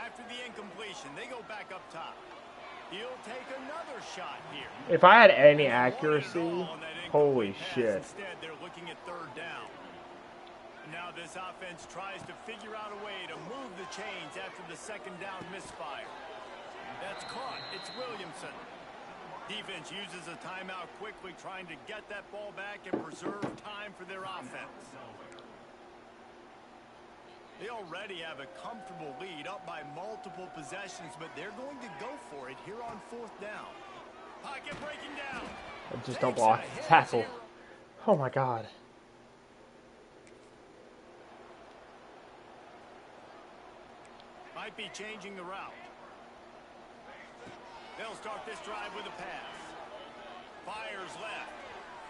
After the incompletion, they go back up top. He'll take another shot here. If I had any accuracy, holy shit. Instead, they're looking at 3rd down. Now this offense tries to figure out a way to move the chains after the 2nd down misfire. That's caught. It's Williamson. Defense uses a timeout quickly, trying to get that ball back and preserve time for their offense. They already have a comfortable lead up by multiple possessions, but they're going to go for it here on 4th down. Pocket breaking down. Just don't block. Tackle. Oh my God. Might be changing the route. They'll start this drive with a pass. Fires left.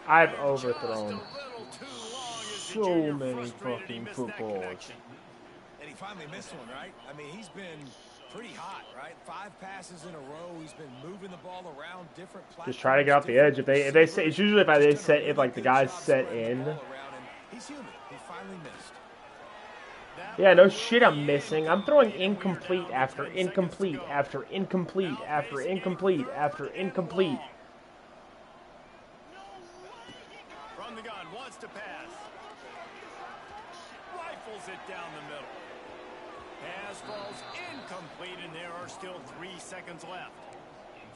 I've And overthrown just a little too long as the so junior many frustrated he fucking missed that footballs. connection. And he finally missed one, right? I mean, he's been pretty hot, right? 5 passes in a row. He's been moving the ball around different platforms. Just try to get off the edge. If they say, it's usually if they set, if like the guys set in. He's human. He finally missed. Yeah, no shit I'm missing. I'm throwing incomplete after incomplete after incomplete after incomplete after incomplete. From the gun, wants to pass. Rifles it down the middle. Pass falls incomplete, and there are still 3 seconds left.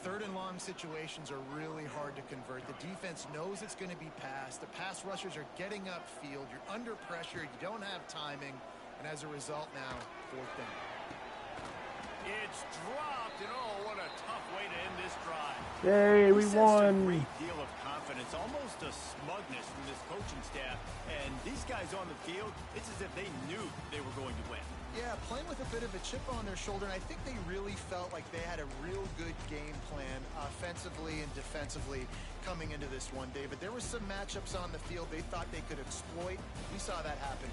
3rd and long situations are really hard to convert. The defense knows it's going to be passed. The pass rushers are getting upfield. You're under pressure. You don't have timing. And as a result now, 4th down. It's dropped, and oh, what a tough way to end this drive. Yay, we This sets a won. great deal of confidence, almost a smugness from this coaching staff. And these guys on the field, it's as if they knew they were going to win. Yeah, playing with a bit of a chip on their shoulder, and I think they really felt like they had a real good game plan offensively and defensively coming into this one, David. There were some matchups on the field they thought they could exploit. We saw that happen.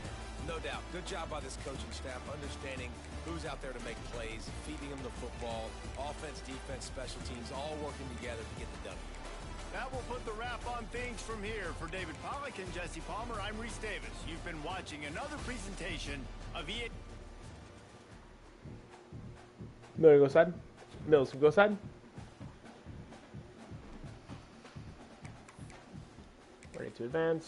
No doubt. Good job by this coaching staff, understanding who's out there to make plays, feeding them the football, offense, defense, special teams, all working together to get the W. That will put the wrap on things from here. For David Pollack and Jesse Palmer, I'm Reese Davis. You've been watching another presentation of EA. Mills, go side. Mills, go side. Ready to advance.